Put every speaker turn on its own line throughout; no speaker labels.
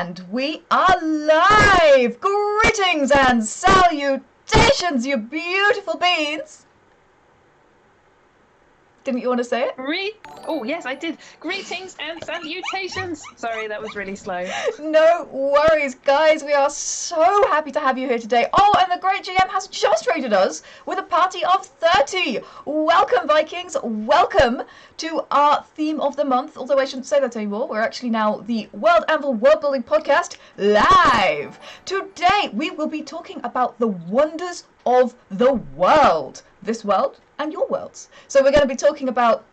And we are live! Greetings and salutations, you beautiful beings! Didn't you want to say it?
Oh, yes, I did. Greetings and salutations. Sorry, that was really slow.
No worries, guys. We are so happy to have you here today. Oh, and the great GM has just rated us with a party of 30. Welcome, Vikings. Welcome to our theme of the month. Although I shouldn't say that anymore. We're actually now the World Anvil World Building Podcast live. Today, we will be talking about the wonders of the world. This world and your worlds. So we're going to be talking about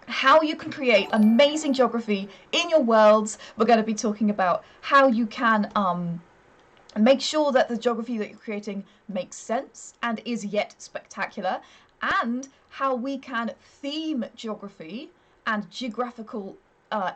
how you can create amazing geography in your worlds. We're going to be talking about how you can make sure that the geography that you're creating makes sense and is yet spectacular, and how we can theme geography and geographical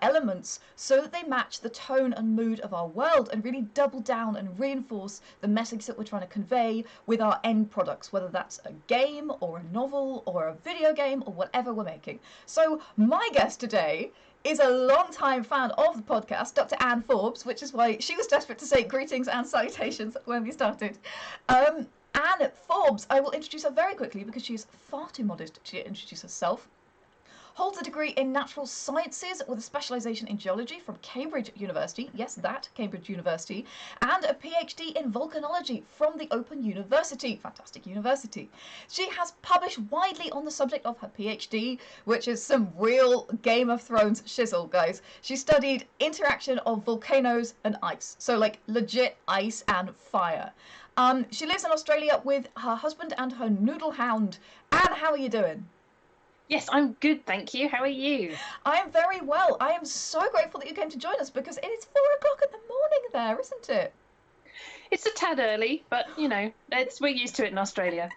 elements so that they match the tone and mood of our world and really double down and reinforce the message that we're trying to convey with our end products, whether that's a game or a novel or a video game or whatever we're making. So my guest today is a long-time fan of the podcast, Dr. Anne Forbes, which is why she was desperate to say greetings and salutations when we started. Anne Forbes, I will introduce her very quickly because she's far too modest to introduce herself. Holds a degree in natural sciences with a specialisation in geology from Cambridge University, yes, that, Cambridge University, and a PhD in volcanology from the Open University, fantastic university. She has published widely on the subject of her PhD, which is some real Game of Thrones shizzle, guys. She studied interaction of volcanoes and ice, so like legit ice and fire. She lives in Australia with her husband and her noodle hound. Anne, how are you doing?
Yes, I'm good, thank you. How are you?
I am very well. I am so grateful that you came to join us because it is 4 o'clock in the morning there, isn't it?
It's a tad early, but you know, we're used to it in Australia.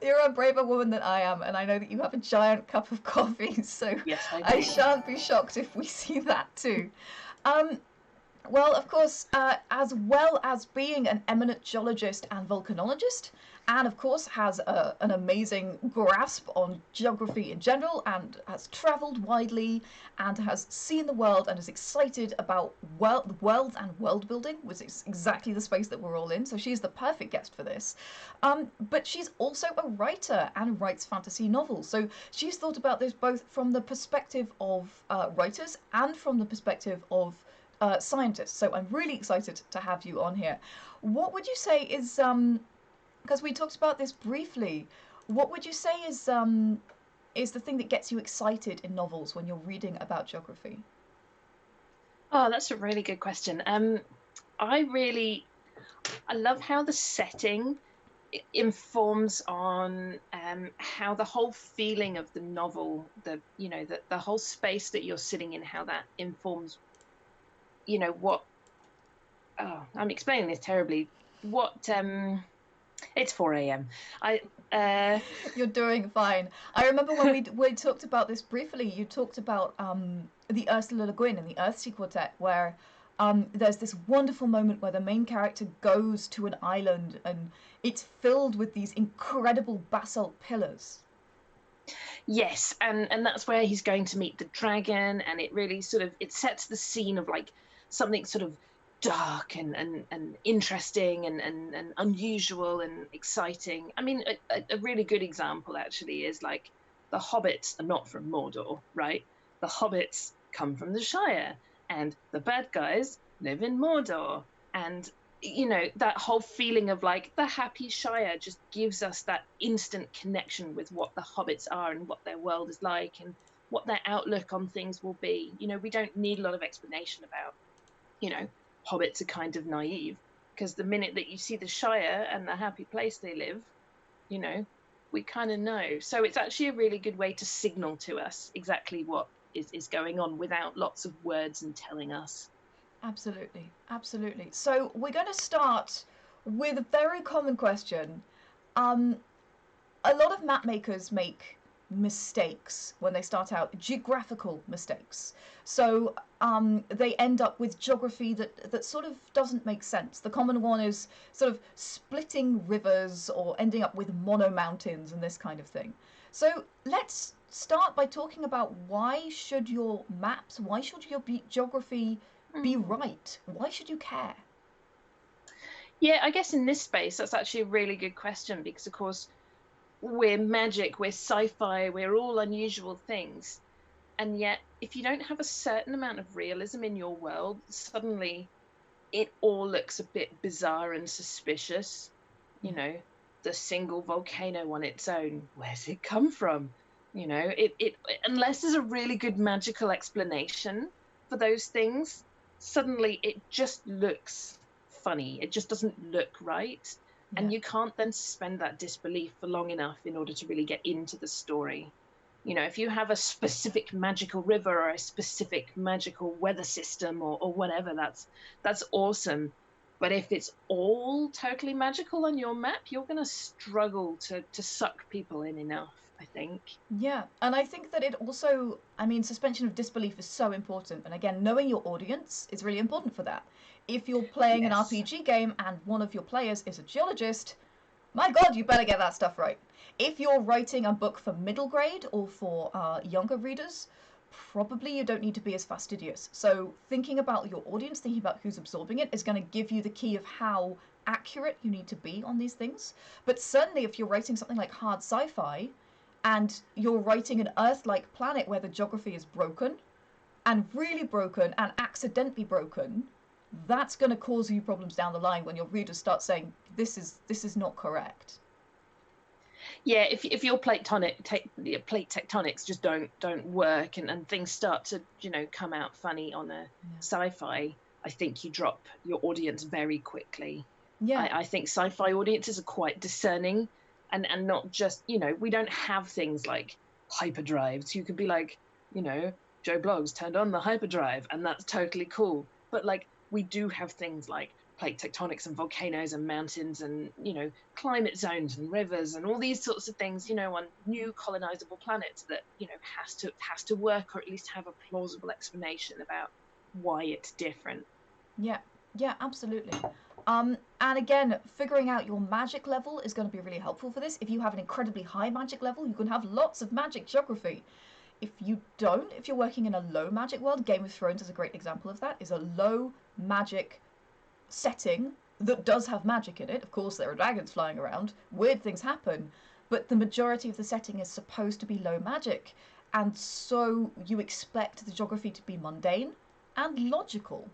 You're a braver woman than I am, and I know that you have a giant cup of coffee, so
yes,
I shan't be shocked if we see that too. Well, of course, as well as being an eminent geologist and volcanologist, Anne, of course, has an amazing grasp on geography in general and has travelled widely and has seen the world and is excited about worlds and world building, which is exactly the space that we're all in. So she's the perfect guest for this. But she's also a writer and writes fantasy novels. So she's thought about this both from the perspective of writers and from the perspective of scientists. So I'm really excited to have you on here. What would you say is because we talked about this briefly, what would you say is the thing that gets you excited in novels when you're reading about geography?
Oh, that's a really good question. I love how the setting informs on how the whole feeling of the novel, the whole space that you're sitting in, how that informs, what. Oh, I'm explaining this terribly. What It's 4 a.m.
You're doing fine. I remember when we talked about this briefly. You talked about the Ursula Le Guin in the Earthsea Quartet, where there's this wonderful moment where the main character goes to an island and it's filled with these incredible basalt pillars.
Yes, and that's where he's going to meet the dragon, and it really it sets the scene of like something sort of dark and interesting and unusual and exciting. I mean, a really good example actually is like the hobbits are not from Mordor, right? The hobbits come from the Shire, and the bad guys live in Mordor. And that whole feeling of like the happy Shire just gives us that instant connection with what the hobbits are and what their world is like and what their outlook on things will be. We don't need a lot of explanation about hobbits are kind of naive, because the minute that you see the Shire and the happy place they live, we kind of know. So it's actually a really good way to signal to us exactly what is going on without lots of words and telling us.
Absolutely, absolutely. So we're going to start with a very common question. A lot of map makers make mistakes when they start out, geographical mistakes. So they end up with geography that sort of doesn't make sense. The common one is sort of splitting rivers or ending up with mono mountains and this kind of thing. So let's start by talking about why should your maps, why should your geography be right? Why should you care?
Yeah, I guess in this space, that's actually a really good question because, of course, we're magic, we're sci-fi, we're all unusual things. And yet, if you don't have a certain amount of realism in your world, suddenly it all looks a bit bizarre and suspicious. You
Yeah.
know, the single volcano on its own, where's it come from? You know, it unless there's a really good magical explanation for those things, suddenly it just looks funny. It just doesn't look right.
Yeah.
And you can't then suspend that disbelief for long enough in order to really get into the story. You know, if you have a specific magical river or a specific magical weather system or whatever, that's awesome. But if it's all totally magical on your map, you're going to struggle to suck people in enough, I think.
Yeah, and I think that it also, I mean, suspension of disbelief is so important. And again, knowing your audience is really important for that. If you're playing an
Yes.
RPG game and one of your players is a geologist, my God, you better get that stuff right. If you're writing a book for middle grade or for younger readers, probably you don't need to be as fastidious. So, thinking about your audience, thinking about who's absorbing it, is going to give you the key of how accurate you need to be on these things. But certainly, if you're writing something like hard sci fi and you're writing an Earth like planet where the geography is broken and really broken and accidentally broken, that's going to cause you problems down the line when your readers start saying this is not correct.
Yeah, if your plate tectonics just don't work and things start to, come out funny on a
Yeah.
sci-fi, I think you drop your audience very quickly.
Yeah.
I think sci-fi audiences are quite discerning and not just, we don't have things like hyperdrives. You could be like, Joe Bloggs turned on the hyperdrive and that's totally cool. But like we do have things like plate tectonics and volcanoes and mountains and, climate zones and rivers and all these sorts of things, on new colonizable planets that, has to work or at least have a plausible explanation about why it's different.
Yeah. Yeah, absolutely. And again, figuring out your magic level is going to be really helpful for this. If you have an incredibly high magic level, you can have lots of magic geography. If you don't, if you're working in a low magic world, Game of Thrones is a great example of that, is a low magic setting that does have magic in it. Of course, there are dragons flying around, weird things happen, but the majority of the setting is supposed to be low magic, and so you expect the geography to be mundane and logical.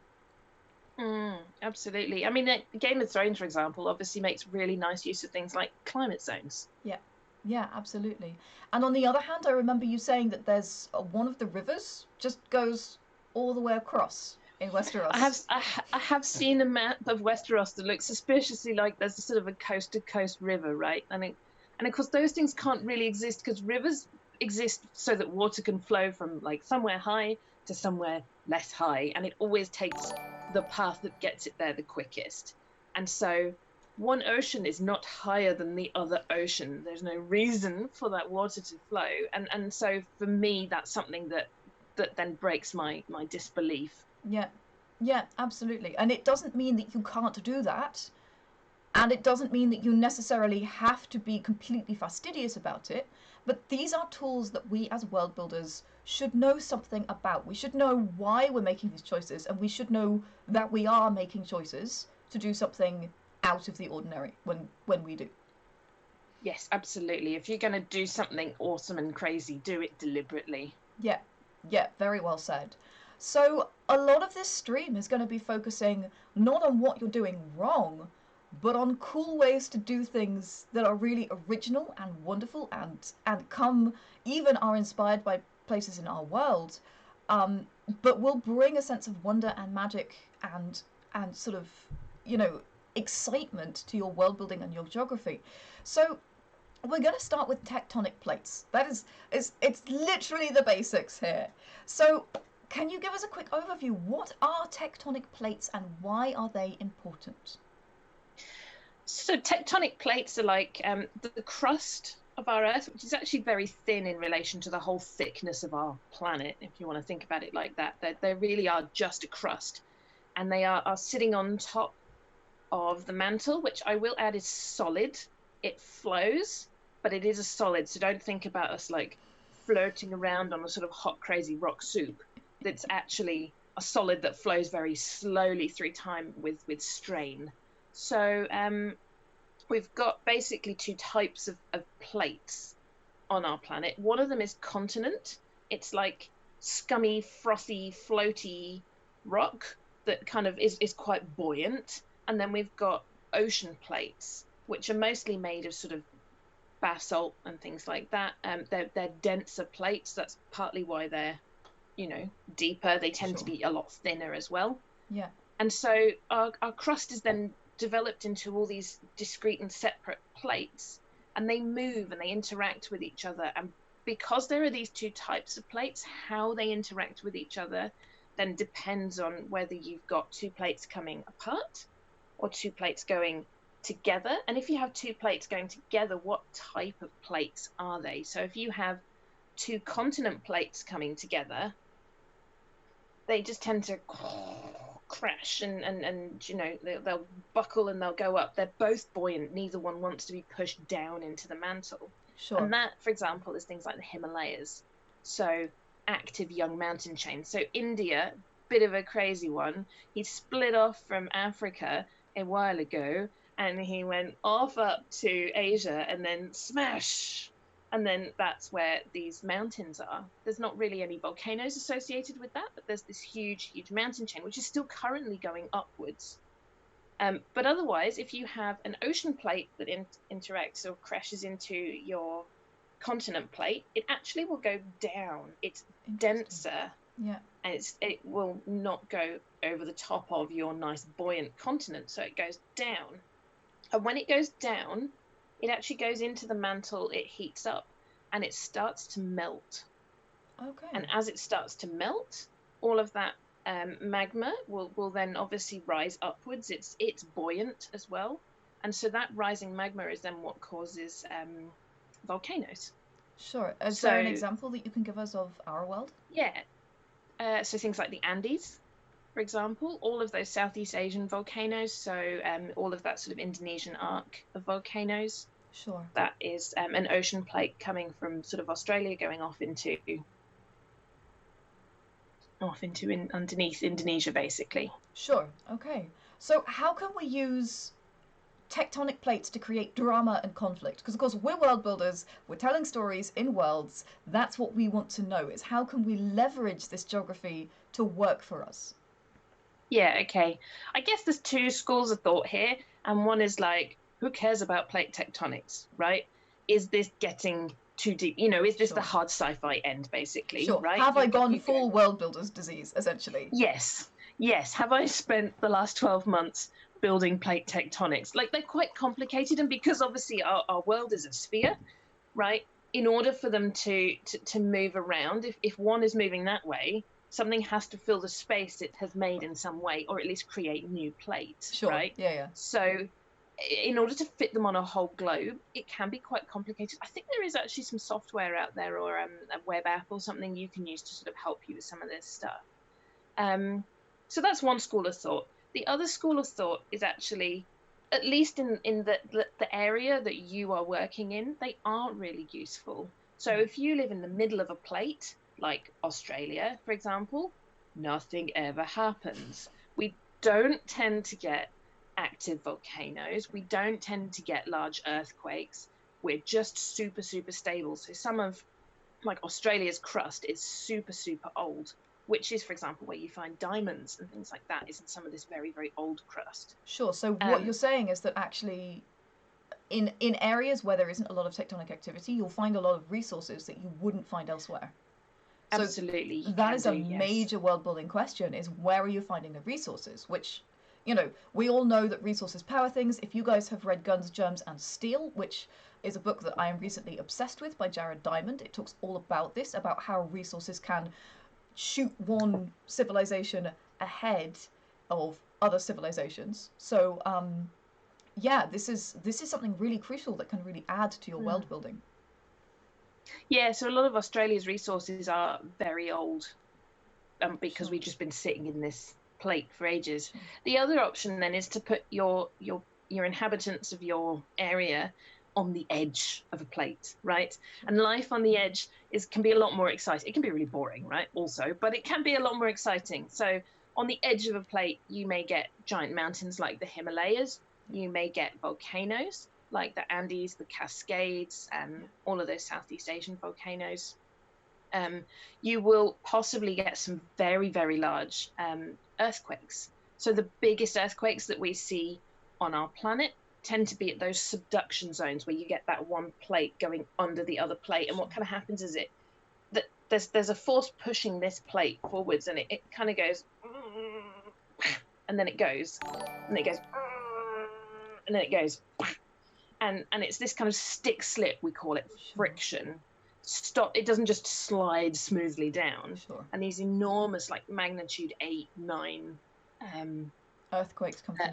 Absolutely. I mean, Game of Thrones, for example, obviously makes really nice use of things like climate zones.
Yeah, yeah, absolutely. And on the other hand, I remember you saying that there's one of the rivers just goes all the way across in Westeros.
I have seen a map of Westeros that looks suspiciously like there's a sort of a coast to coast river, right? And of course those things can't really exist because rivers exist so that water can flow from like somewhere high to somewhere less high, and it always takes the path that gets it there the quickest. And so one ocean is not higher than the other ocean. There's no reason for that water to flow. And so for me that's something that then breaks my disbelief.
Yeah, yeah, absolutely. And it doesn't mean that you can't do that. And it doesn't mean that you necessarily have to be completely fastidious about it. But these are tools that we as world builders should know something about. We should know why we're making these choices, and we should know that we are making choices to do something out of the ordinary when we do.
Yes, absolutely. If you're going to do something awesome and crazy, do it deliberately.
Yeah, yeah, very well said. So, a lot of this stream is going to be focusing not on what you're doing wrong, but on cool ways to do things that are really original and wonderful and come even are inspired by places in our world, um, but will bring a sense of wonder and magic and sort of you know excitement to your world building and your geography. So we're going to start with tectonic plates. That is, it's literally the basics here. So, can you give us a quick overview? What are tectonic plates and why are they important?
So tectonic plates are like the crust of our Earth, which is actually very thin in relation to the whole thickness of our planet, if you want to think about it like that. They really are just a crust. And they are sitting on top of the mantle, which I will add is solid. It flows, but it is a solid. So don't think about us like floating around on a sort of hot, crazy rock soup. That's actually a solid that flows very slowly through time with strain. So we've got basically two types of plates on our planet. One of them is continent. It's like scummy, frothy, floaty rock that kind of is quite buoyant. And then we've got ocean plates, which are mostly made of sort of basalt and things like that. They're denser plates. That's partly why they're, you know, deeper. They tend to be a lot thinner as well.
Yeah.
And so our crust is then developed into all these discrete and separate plates, and they move and they interact with each other. And because there are these two types of plates, how they interact with each other then depends on whether you've got two plates coming apart or two plates going together. And if you have two plates going together, what type of plates are they? So if you have two continent plates coming together, they just tend to crash and you know, they'll buckle and they'll go up. They're both buoyant. Neither one wants to be pushed down into the mantle.
Sure.
And that, for example, is things like the Himalayas. So active young mountain chains. So India, bit of a crazy one. He split off from Africa a while ago and he went off up to Asia and then smash. And then that's where these mountains are. There's not really any volcanoes associated with that, but there's this huge, huge mountain chain, which is still currently going upwards. But otherwise, if you have an ocean plate that interacts or crashes into your continent plate, it actually will go down. It's denser.
Yeah.
And it will not go over the top of your nice buoyant continent. So it goes down. And when it goes down, it actually goes into the mantle, it heats up, and it starts to melt.
Okay.
And as it starts to melt, all of that magma will then obviously rise upwards. It's buoyant as well. And so that rising magma is then what causes volcanoes.
Sure. Is there an example that you can give us of our world?
Yeah. So things like the Andes, for example, all of those Southeast Asian volcanoes, so all of that sort of Indonesian arc of volcanoes.
Sure.
That is an ocean plate coming from sort of Australia going off into underneath Indonesia, basically.
Sure. Okay. So how can we use tectonic plates to create drama and conflict? Because of course we're world builders, we're telling stories in worlds. That's what we want to know, is how can we leverage this geography to work for us?
Yeah, okay. I guess there's two schools of thought here, and one is like, who cares about plate tectonics, right? Is this getting too deep? You know, is this the hard sci-fi end, basically,
sure.
right?
Have I gone full world builder's disease, essentially?
Yes. Have I spent the last 12 months building plate tectonics? Like, they're quite complicated, and because obviously our world is a sphere, right? In order for them to move around, if one is moving that way, something has to fill the space it has made in some way, or at least create new plates,
sure.
right?
Yeah.
So in order to fit them on a whole globe, it can be quite complicated. I think there is actually some software out there, or a web app or something you can use to sort of help you with some of this stuff. So that's one school of thought. The other school of thought is actually, at least in the area that you are working in, they aren't really useful. So if you live in the middle of a plate, like Australia, for example, nothing ever happens. We don't tend to get active volcanoes. We don't tend to get large earthquakes. We're just super, super stable. So some of like Australia's crust is super, super old, which is, for example, where you find diamonds and things like that, is in some of this very, very old crust.
Sure. So what you're saying is that actually in areas where there isn't a lot of tectonic activity, you'll find a lot of resources that you wouldn't find elsewhere. So
absolutely.
That is a major world building question, is where are you finding the resources? Which, you know, we all know that resources power things. If you guys have read Guns, Germs and Steel, which is a book that I am recently obsessed with by Jared Diamond, it talks all about this, about how resources can shoot one civilization ahead of other civilizations. So yeah, this is something really crucial that can really add to your world building.
Yeah, so a lot of Australia's resources are very old, because we've just been sitting in this plate for ages. The other option then is to put your inhabitants of your area on the edge of a plate, right? And life on the edge can be a lot more exciting. It can be really boring, right? Also, but it can be a lot more exciting. So on the edge of a plate, you may get giant mountains like the Himalayas. You may get volcanoes like the Andes, the Cascades, and all of those Southeast Asian volcanoes. You will possibly get some very, very large earthquakes. So the biggest earthquakes that we see on our planet tend to be at those subduction zones where you get that one plate going under the other plate. And what kind of happens is that there's a force pushing this plate forwards, and it kind of goes, and then it goes, and it goes, and then it goes, and it's this kind of stick slip, we call it, friction. It doesn't just slide smoothly down. And these enormous, like magnitude 8, 9
earthquakes come from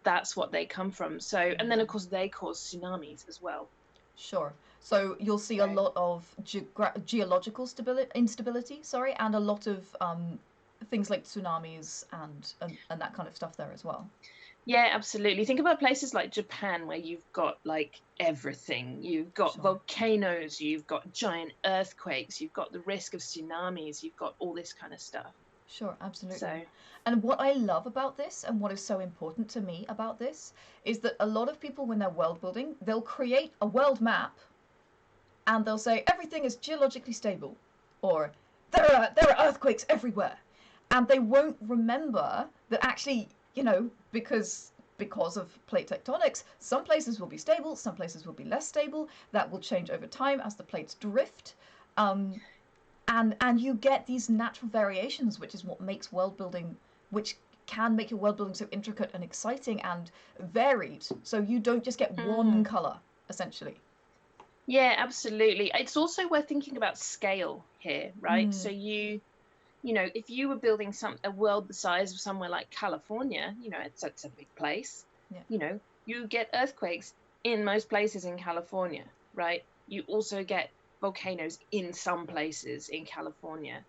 that's what they come from. So, and then of course they cause tsunamis as well.
Sure. So you'll see a lot of geological instability, and a lot of things like tsunamis and that kind of stuff there as well.
Yeah, absolutely. Think about places like Japan, where you've got like everything. You've got volcanoes, you've got giant earthquakes, you've got the risk of tsunamis, you've got all this kind of stuff.
Sure, absolutely. So, and what I love about this, and what is so important to me about this, is that a lot of people, when they're world building, they'll create a world map and they'll say everything is geologically stable, or there are earthquakes everywhere, and they won't remember that actually, because of plate tectonics, some places will be stable, some places will be less stable. That will change over time as the plates drift. And you get these natural variations, which is what makes world building, which can make your world building so intricate and exciting and varied. So you don't just get one color, essentially.
Yeah, absolutely. It's also worth thinking about scale here, right? So if you were building a world the size of somewhere like California, it's a big place. Yeah. You get earthquakes in most places in California, right? You also get volcanoes in some places in California,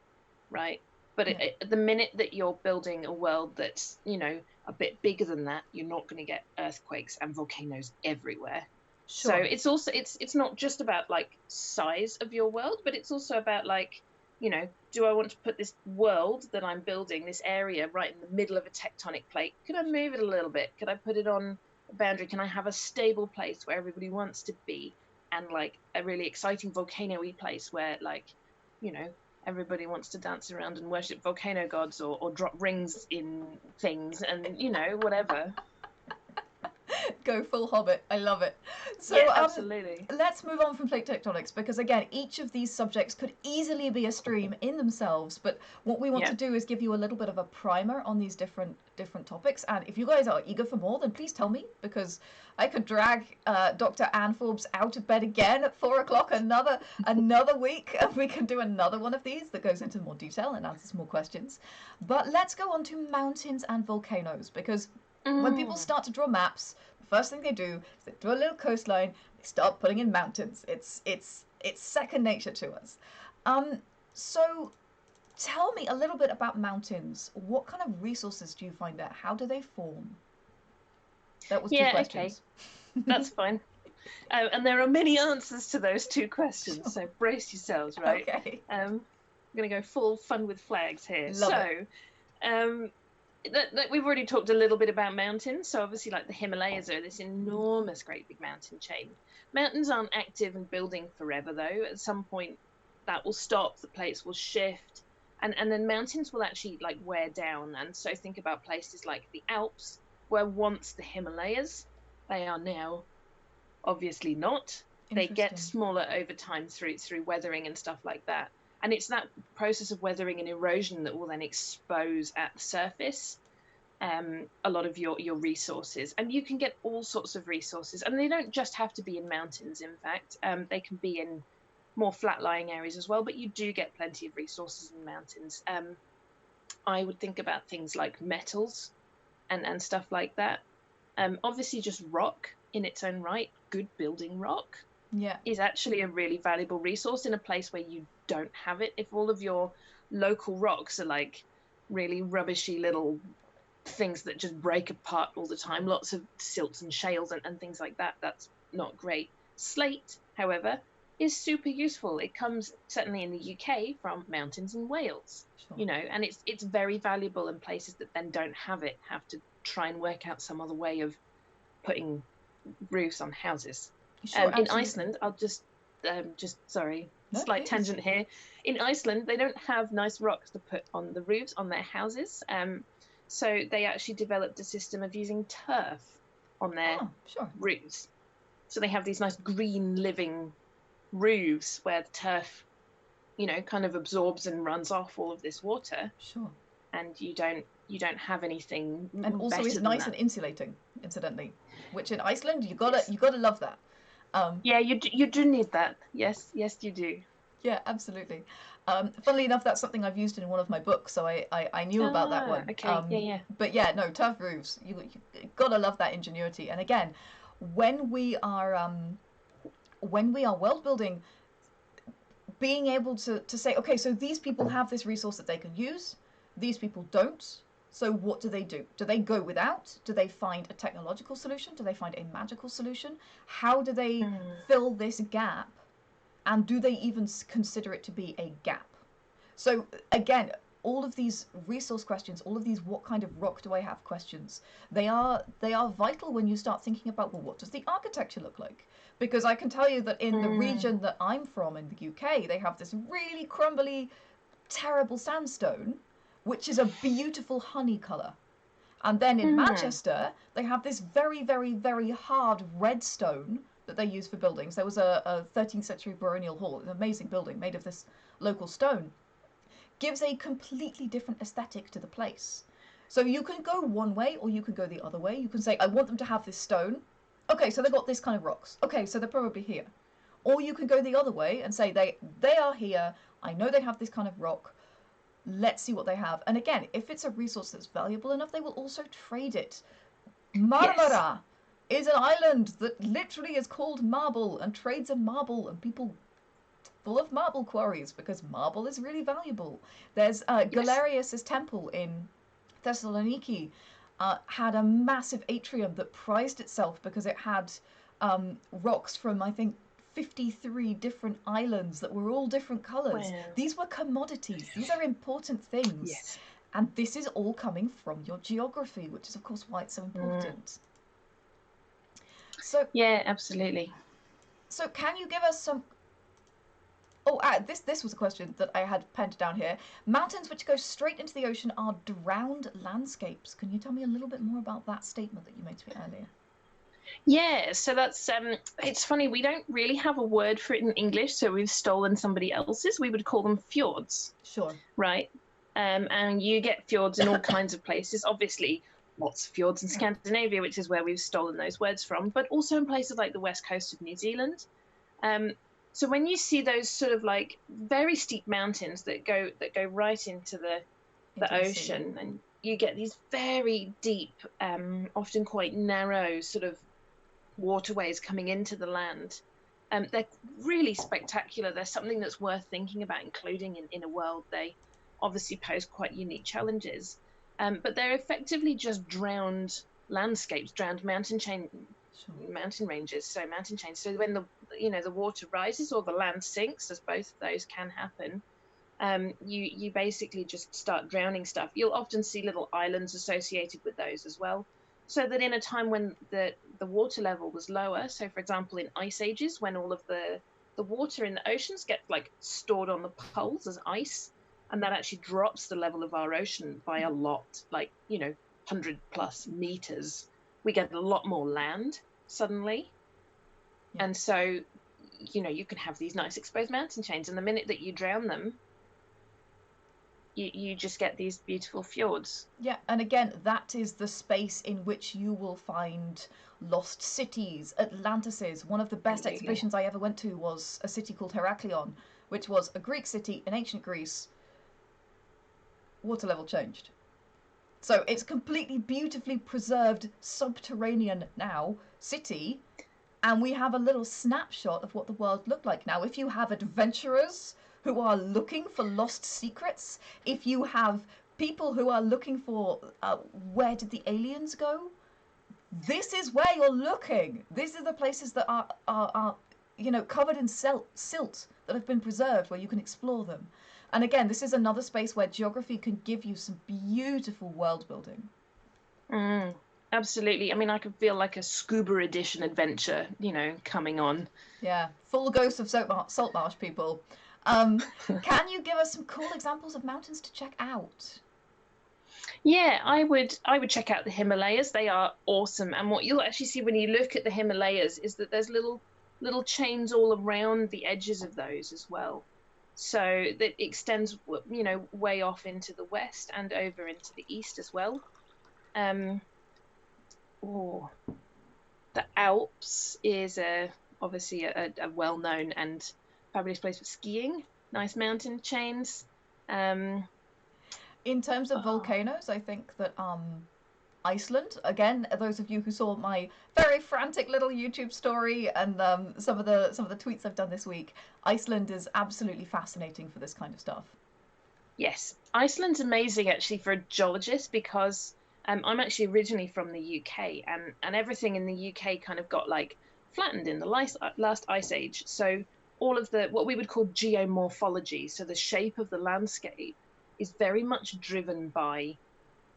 right? But the minute that you're building a world that's, a bit bigger than that, you're not going to get earthquakes and volcanoes everywhere. Sure. So it's also, it's not just about like size of your world, but it's also about like, do I want to put this world that I'm building, this area right in the middle of a tectonic plate? Could I move it a little bit? Could I put it on a boundary? Can I have a stable place where everybody wants to be? And like a really exciting volcano-y place where like, everybody wants to dance around and worship volcano gods or drop rings in things and, whatever.
Go full Hobbit. I love it. So
yeah, absolutely.
Let's move on from plate tectonics, because again, each of these subjects could easily be a stream in themselves. But what we want to do is give you a little bit of a primer on these different topics. And if you guys are eager for more, then please tell me, because I could drag Dr. Anne Forbes out of bed again at 4 o'clock another week, and we can do another one of these that goes into more detail and answers more questions. But let's go on to mountains and volcanoes, because when people start to draw maps, the first thing they do is they draw a little coastline, they start putting in mountains. It's second nature to us. So tell me a little bit about mountains. What kind of resources do you find there? How do they form? That was 2 questions.
Okay. That's fine. And there are many answers to those 2 questions, so brace yourselves, right?
Okay.
I'm going to go full fun with flags here.
Love it.
We've already talked a little bit about mountains. So obviously, like the Himalayas are this enormous, great big mountain chain. Mountains aren't active and building forever, though. At some point, that will stop. The plates will shift, and then mountains will actually like wear down. And so think about places like the Alps, where once the Himalayas, they are now obviously not. They get smaller over time through weathering and stuff like that. And it's that process of weathering and erosion that will then expose at the surface a lot of your resources. And you can get all sorts of resources. And they don't just have to be in mountains, in fact. They can be in more flat-lying areas as well. But you do get plenty of resources in mountains. I would think about things like metals and stuff like that. Obviously, just rock in its own right, good building rock, is actually a really valuable resource in a place where you don't have it. If all of your local rocks are like really rubbishy little things that just break apart all the time, lots of silts and shales and things like that, that's not great. Slate, however, is super useful. It comes certainly in the UK from mountains in Wales,
Sure.
you know, and it's very valuable, and places that then don't have it have to try and work out some other way of putting roofs on houses.
Sure,
In
absolutely.
Iceland, I'll just sorry,
No,
slight
please.
tangent here. In Iceland, they don't have nice rocks to put on the roofs on their houses, so they actually developed a system of using turf on their
Sure.
roofs. So they have these nice green living roofs where the turf, you know, kind of absorbs and runs off all of this water,
Sure.
and you don't have anything
And also
better
is
than
nice
that.
and insulating, incidentally, which in Iceland you
Yes.
gotta love that.
Yeah, you do need that. Yes, yes, you do.
Yeah, absolutely. Funnily enough, that's something I've used in one of my books, so I knew about that one.
Okay, yeah.
But yeah, no, turf roofs. You gotta love that ingenuity. And again, when we are world building, being able to say, okay, so these people have this resource that they can use, these people don't. So what do? Do they go without? Do they find a technological solution? Do they find a magical solution? How do they fill this gap? And do they even consider it to be a gap? So again, all of these resource questions, all of these what kind of rock do I have questions, they are vital when you start thinking about, well, what does the architecture look like? Because I can tell you that in the region that I'm from in the UK, they have this really crumbly, terrible sandstone, which is a beautiful honey colour. And then in Manchester, they have this very, very, very hard red stone that they use for buildings. There was a 13th century baronial hall, an amazing building made of this local stone. Gives a completely different aesthetic to the place. So you can go one way or you can go the other way. You can say, I want them to have this stone. Okay, so they've got this kind of rocks. Okay, so they're probably here. Or you can go the other way and say, they are here. I know they have this kind of rock. Let's see what they have. And again, if it's a resource that's valuable enough, they will also trade it. Marmara is an island that literally is called marble and trades in marble, and people full of marble quarries because marble is really valuable. There's Galerius' temple in Thessaloniki had a massive atrium that prized itself because it had rocks from, I think, 53 different islands that were all different colours.
Wow.
These were commodities. These are important things.
Yes.
And this is all coming from your geography, which is, of course, why it's so important. So
yeah, absolutely.
So can you give us some... Oh, this was a question that I had penned down here. Mountains which go straight into the ocean are drowned landscapes. Can you tell me a little bit more about that statement that you made to me earlier?
Yeah, so that's it's funny, we don't really have a word for it in English, so we've stolen somebody else's. We would call them fjords.
Sure.
Right? And you get fjords in all kinds of places. Obviously, lots of fjords in Scandinavia, which is where we've stolen those words from, but also in places like the west coast of New Zealand. So when you see those sort of like very steep mountains that go right into the ocean, and you get these very deep, often quite narrow sort of waterways coming into the land. They're really spectacular. They're something that's worth thinking about including in a world. They obviously pose quite unique challenges, but they're effectively just drowned landscapes, drowned mountain ranges, so mountain chains. So when the water rises or the land sinks, as both of those can happen, you basically just start drowning stuff. You'll often see little islands associated with those as well. So that in a time when the water level was lower, so for example in ice ages, when all of the water in the oceans gets like stored on the poles as ice, and that actually drops the level of our ocean by a lot, like 100+ meters, we get a lot more land suddenly. Yeah. And so you can have these nice exposed mountain chains, and the minute that you drown them, you just get these beautiful fjords.
Yeah, and again, that is the space in which you will find lost cities, Atlantises. One of the best exhibitions I ever went to was a city called Heraklion, which was a Greek city in ancient Greece. Water level changed. So it's completely beautifully preserved subterranean now city, and we have a little snapshot of what the world looked like. Now, if you have adventurers who are looking for lost secrets, if you have people who are looking for where did the aliens go, this is where you're looking. These are the places that are covered in silt that have been preserved, where you can explore them. And again, this is another space where geography can give you some beautiful world building.
Absolutely. I mean, I could feel like a scuba edition adventure, coming on.
Yeah, full ghost of salt marsh people. Can you give us some cool examples of mountains to check out?
Yeah, I would check out the Himalayas. They are awesome. And what you'll actually see when you look at the Himalayas is that there's little chains all around the edges of those as well. So that extends, way off into the west and over into the east as well. Oh, the Alps is obviously a well-known and fabulous place for skiing. Nice mountain chains.
In terms of volcanoes, I think that Iceland, again, those of you who saw my very frantic little YouTube story and some of the tweets I've done this week, Iceland is absolutely fascinating for this kind of stuff.
Yes, Iceland's amazing actually for a geologist because I'm actually originally from the UK, and everything in the UK kind of got like flattened in the last ice age. So all of the what we would call geomorphology, so the shape of the landscape, is very much driven by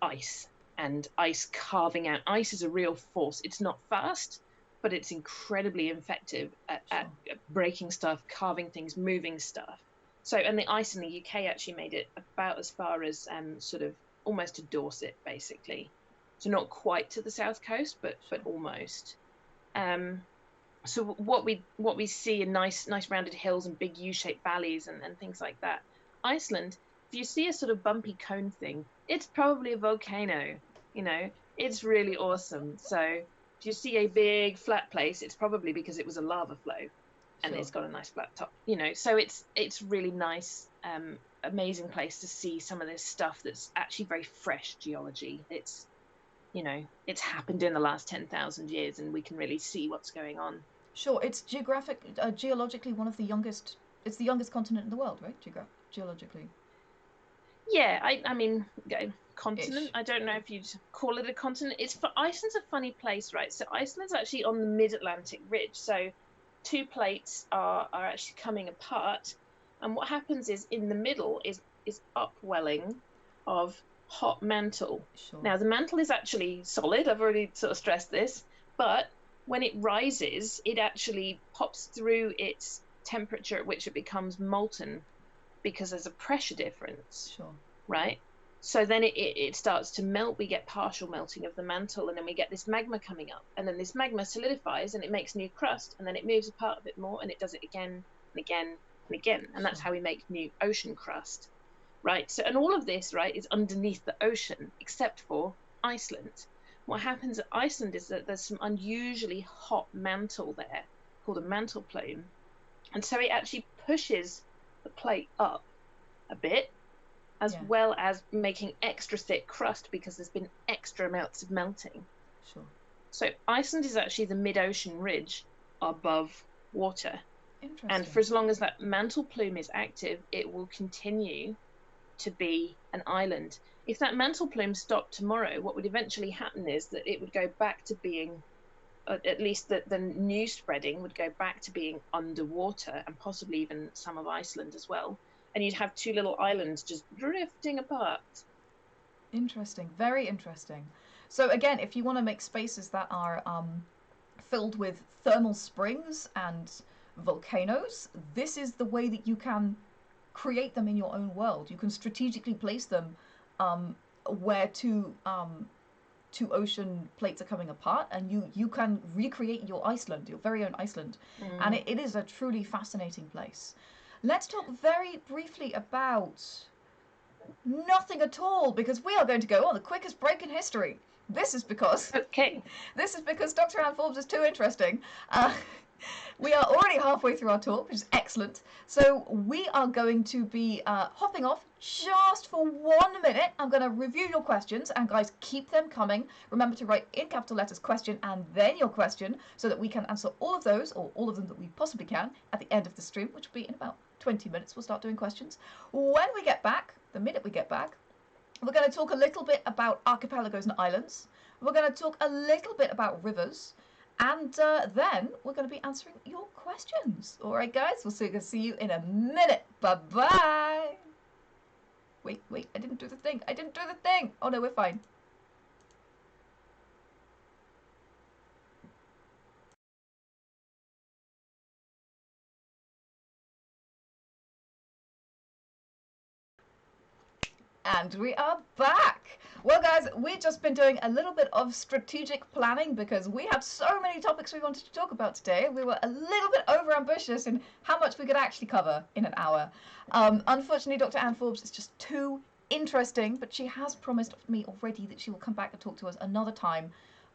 ice and ice carving out. Ice is a real force. It's not fast, but it's incredibly effective at breaking stuff, carving things, moving stuff. So, and the ice in the UK actually made it about as far as sort of almost to Dorset, basically. So not quite to the south coast, but almost. So what we see in nice rounded hills and big U-shaped valleys and things like that. Iceland, if you see a sort of bumpy cone thing, it's probably a volcano. It's really awesome. So if you see a big flat place, it's probably because it was a lava flow, and it's got a nice flat top. So it's really nice, amazing place to see some of this stuff that's actually very fresh geology. It's happened in the last 10,000 years, and we can really see what's going on.
Sure, it's geologically one of the youngest. It's the youngest continent in the world, right? Geologically.
Yeah, I mean, continent.
Ish.
I don't know if you'd call it a continent. Iceland's a funny place, right? So Iceland's actually on the mid-Atlantic ridge. So two plates are actually coming apart, and what happens is in the middle is upwelling of hot mantle.
Sure.
Now the mantle is actually solid. I've already sort of stressed this, but when it rises, it actually pops through its temperature at which it becomes molten because there's a pressure difference.
Sure.
Right? So then it starts to melt. We get partial melting of the mantle, and then we get this magma coming up, and then this magma solidifies and it makes new crust, and then it moves apart a bit more, and it does it again and again and again, and that's how we make new ocean crust, right? So, and all of this, right, is underneath the ocean, except for Iceland. What happens at Iceland is that there's some unusually hot mantle there called a mantle plume, and so it actually pushes the plate up a bit, as well as making extra thick crust because there's been extra amounts of melting.
Sure.
So Iceland is actually the mid-ocean ridge above water.
Interesting.
And for as long as that mantle plume is active, it will continue to be an island. If that mantle plume stopped tomorrow, what would eventually happen is that it would go back to being, at least the new spreading would go back to being underwater, and possibly even some of Iceland as well. And you'd have two little islands just drifting apart.
Interesting, very interesting. So again, if you want to make spaces that are filled with thermal springs and volcanoes, this is the way that you can create them in your own world. You can strategically place them where two ocean plates are coming apart, and you can recreate your Iceland, your very own Iceland. And it is a truly fascinating place. Let's talk very briefly about nothing at all, because we are going to go on the quickest break in history. This is because Dr. Anne Forbes is too interesting. We are already halfway through our talk, which is excellent. So we are going to be hopping off just for 1 minute. I'm going to review your questions, and guys, keep them coming. Remember to write in capital letters question and then your question, so that we can answer all of those, or all of them that we possibly can, at the end of the stream, which will be in about 20 minutes. We'll start doing questions. When we get back, the minute we get back, We're going to talk a little bit about archipelagos and islands. We're going to talk a little bit about rivers. And then we're going to be answering your questions. All right, guys, we'll see you in a minute. Bye-bye. Wait, I didn't do the thing. Oh, no, we're fine. And we are back. Well, guys, we've just been doing a little bit of strategic planning because we had so many topics we wanted to talk about today. We were a little bit over ambitious in how much we could actually cover in an hour. Unfortunately, Dr. Anne Forbes is just too interesting, but she has promised me already that she will come back and talk to us another time,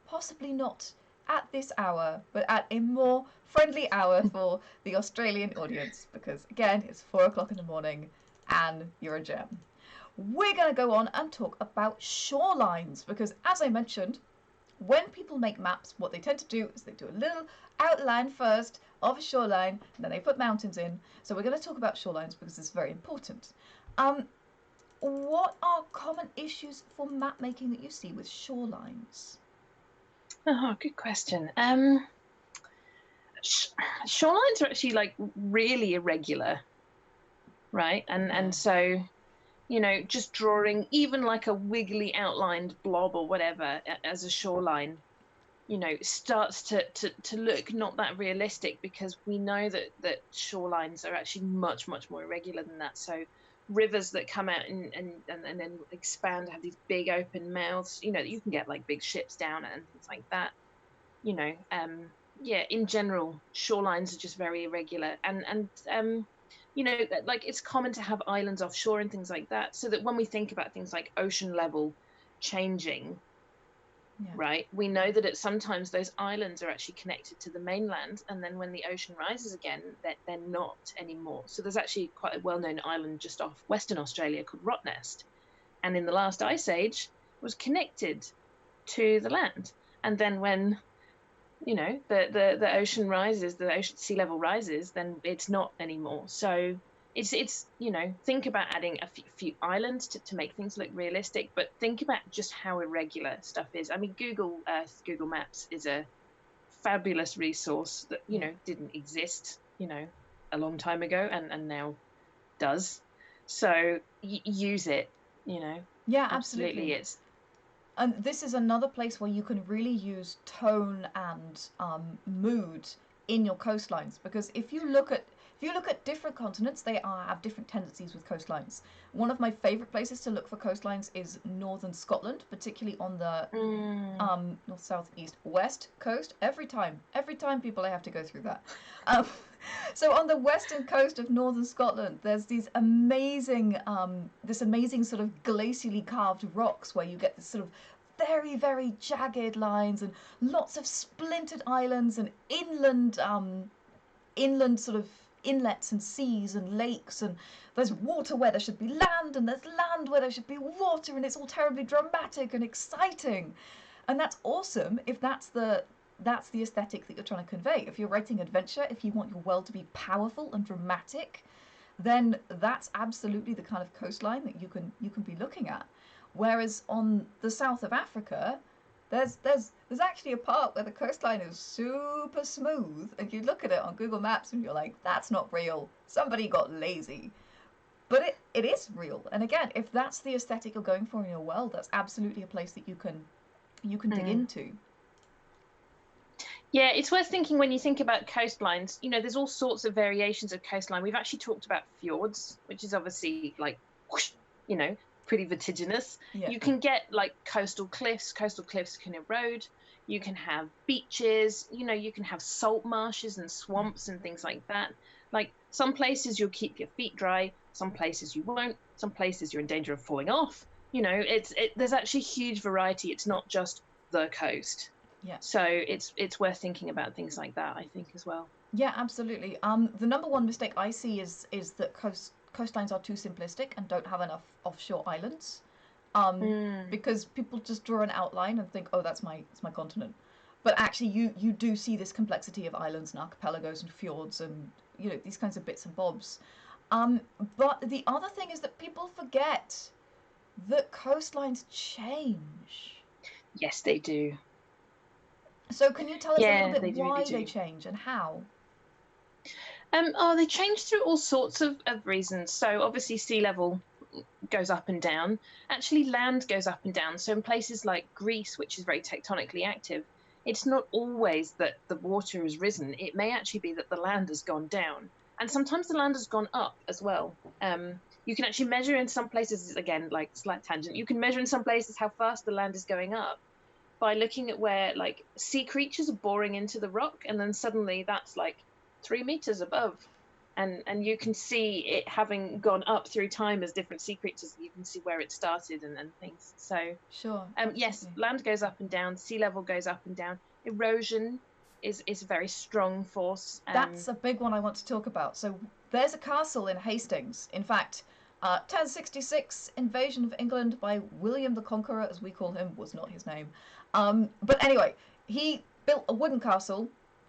possibly not at this hour, but at a more friendly hour for the Australian audience, because again, it's 4 o'clock in the morning and you're a gem. We're going to go on and talk about shorelines because, as I mentioned, when people make maps, what they tend to do is they do a little outline first of a shoreline, and then they put mountains in. So we're going to talk about shorelines because it's very important. What are common issues for map making that you see with shorelines?
Oh, good question. Shorelines are actually like really irregular, right? And so, you know, just drawing even like a wiggly outlined blob or whatever as a shoreline, you know, starts to look not that realistic because we know that shorelines are actually much more irregular than that. So rivers that come out and then expand, have these big open mouths, you know, you can get like big ships down and things like that. You know, yeah, in general, shorelines are just very irregular, and you know, like it's common to have islands offshore and things like that, so that when we think about things like ocean level changing, right, we know that sometimes those islands are actually connected to the mainland, and then when the ocean rises again, they're not anymore. So there's actually quite a well-known island just off Western Australia called Rottnest, and in the last ice age was connected to the land, and then when, you know, the ocean rises, the ocean sea level rises, then it's not anymore. So it's you know, think about adding a few islands to make things look realistic, but think about just how irregular stuff is. I mean, Google Earth, Google Maps is a fabulous resource that, you know, didn't exist, you know, a long time ago and now does. So use it, you know.
Yeah, absolutely.
It's
And this is another place where you can really use tone and mood in your coastlines, because if you look at different continents, they have different tendencies with coastlines. One of my favourite places to look for coastlines is northern Scotland, particularly on the north, south, east, west coast. Every time people, I have to go through that. So on the western coast of northern Scotland, there's these amazing, this amazing sort of glacially carved rocks where you get this sort of very, very jagged lines and lots of splintered islands and inland sort of inlets and seas and lakes, and there's water where there should be land and there's land where there should be water, and it's all terribly dramatic and exciting. And that's awesome if that's the aesthetic that you're trying to convey. If you're writing adventure, if you want your world to be powerful and dramatic, then that's absolutely the kind of coastline that you can be looking at. Whereas on the south of Africa, there's actually a part where the coastline is super smooth, and you look at it on Google Maps and you're like, that's not real. Somebody got lazy. But it is real. And again, if that's the aesthetic you're going for in your world, that's absolutely a place that you can dig into.
Yeah, it's worth thinking when you think about coastlines. You know, there's all sorts of variations of coastline. We've actually talked about fjords, which is obviously like, whoosh, you know, pretty vertiginous.
Yeah.
You can get like coastal cliffs. Coastal cliffs can erode. You can have beaches. You know, you can have salt marshes and swamps and things like that. Like some places you'll keep your feet dry. Some places you won't. Some places you're in danger of falling off. You know, there's actually huge variety. It's not just the coast.
Yeah.
So it's worth thinking about things like that, I think, as well.
Yeah, absolutely. The number one mistake I see is that coastlines are too simplistic and don't have enough offshore islands. Because people just draw an outline and think, oh, that's my continent. But actually, you do see this complexity of islands and archipelagos and fjords and, you know, these kinds of bits and bobs. But the other thing is that people forget that coastlines change.
Yes, they do.
So can you tell us a little
Yeah,
bit
they really
why they
do.
change and how?
Oh, they change through all sorts of reasons. So obviously sea level goes up and down. Actually, land goes up and down. So in places like Greece, which is very tectonically active, it's not always that the water has risen. It may actually be that the land has gone down. And sometimes the land has gone up as well. You can actually measure in some places, again, like slight tangent, you can measure in some places how fast the land is going up by looking at where like sea creatures are boring into the rock, and then suddenly that's like 3 meters above, and you can see it having gone up through time as different sea creatures. You can see where it started and things. So
Sure,
yes,
absolutely.
land goes up and down, sea level goes up and down. Erosion is a very strong force.
That's a big one I want to talk about. So there's a castle in Hastings. In fact, 1066 invasion of England by William the Conqueror, as we call him, was not his name. But anyway, he built a wooden castle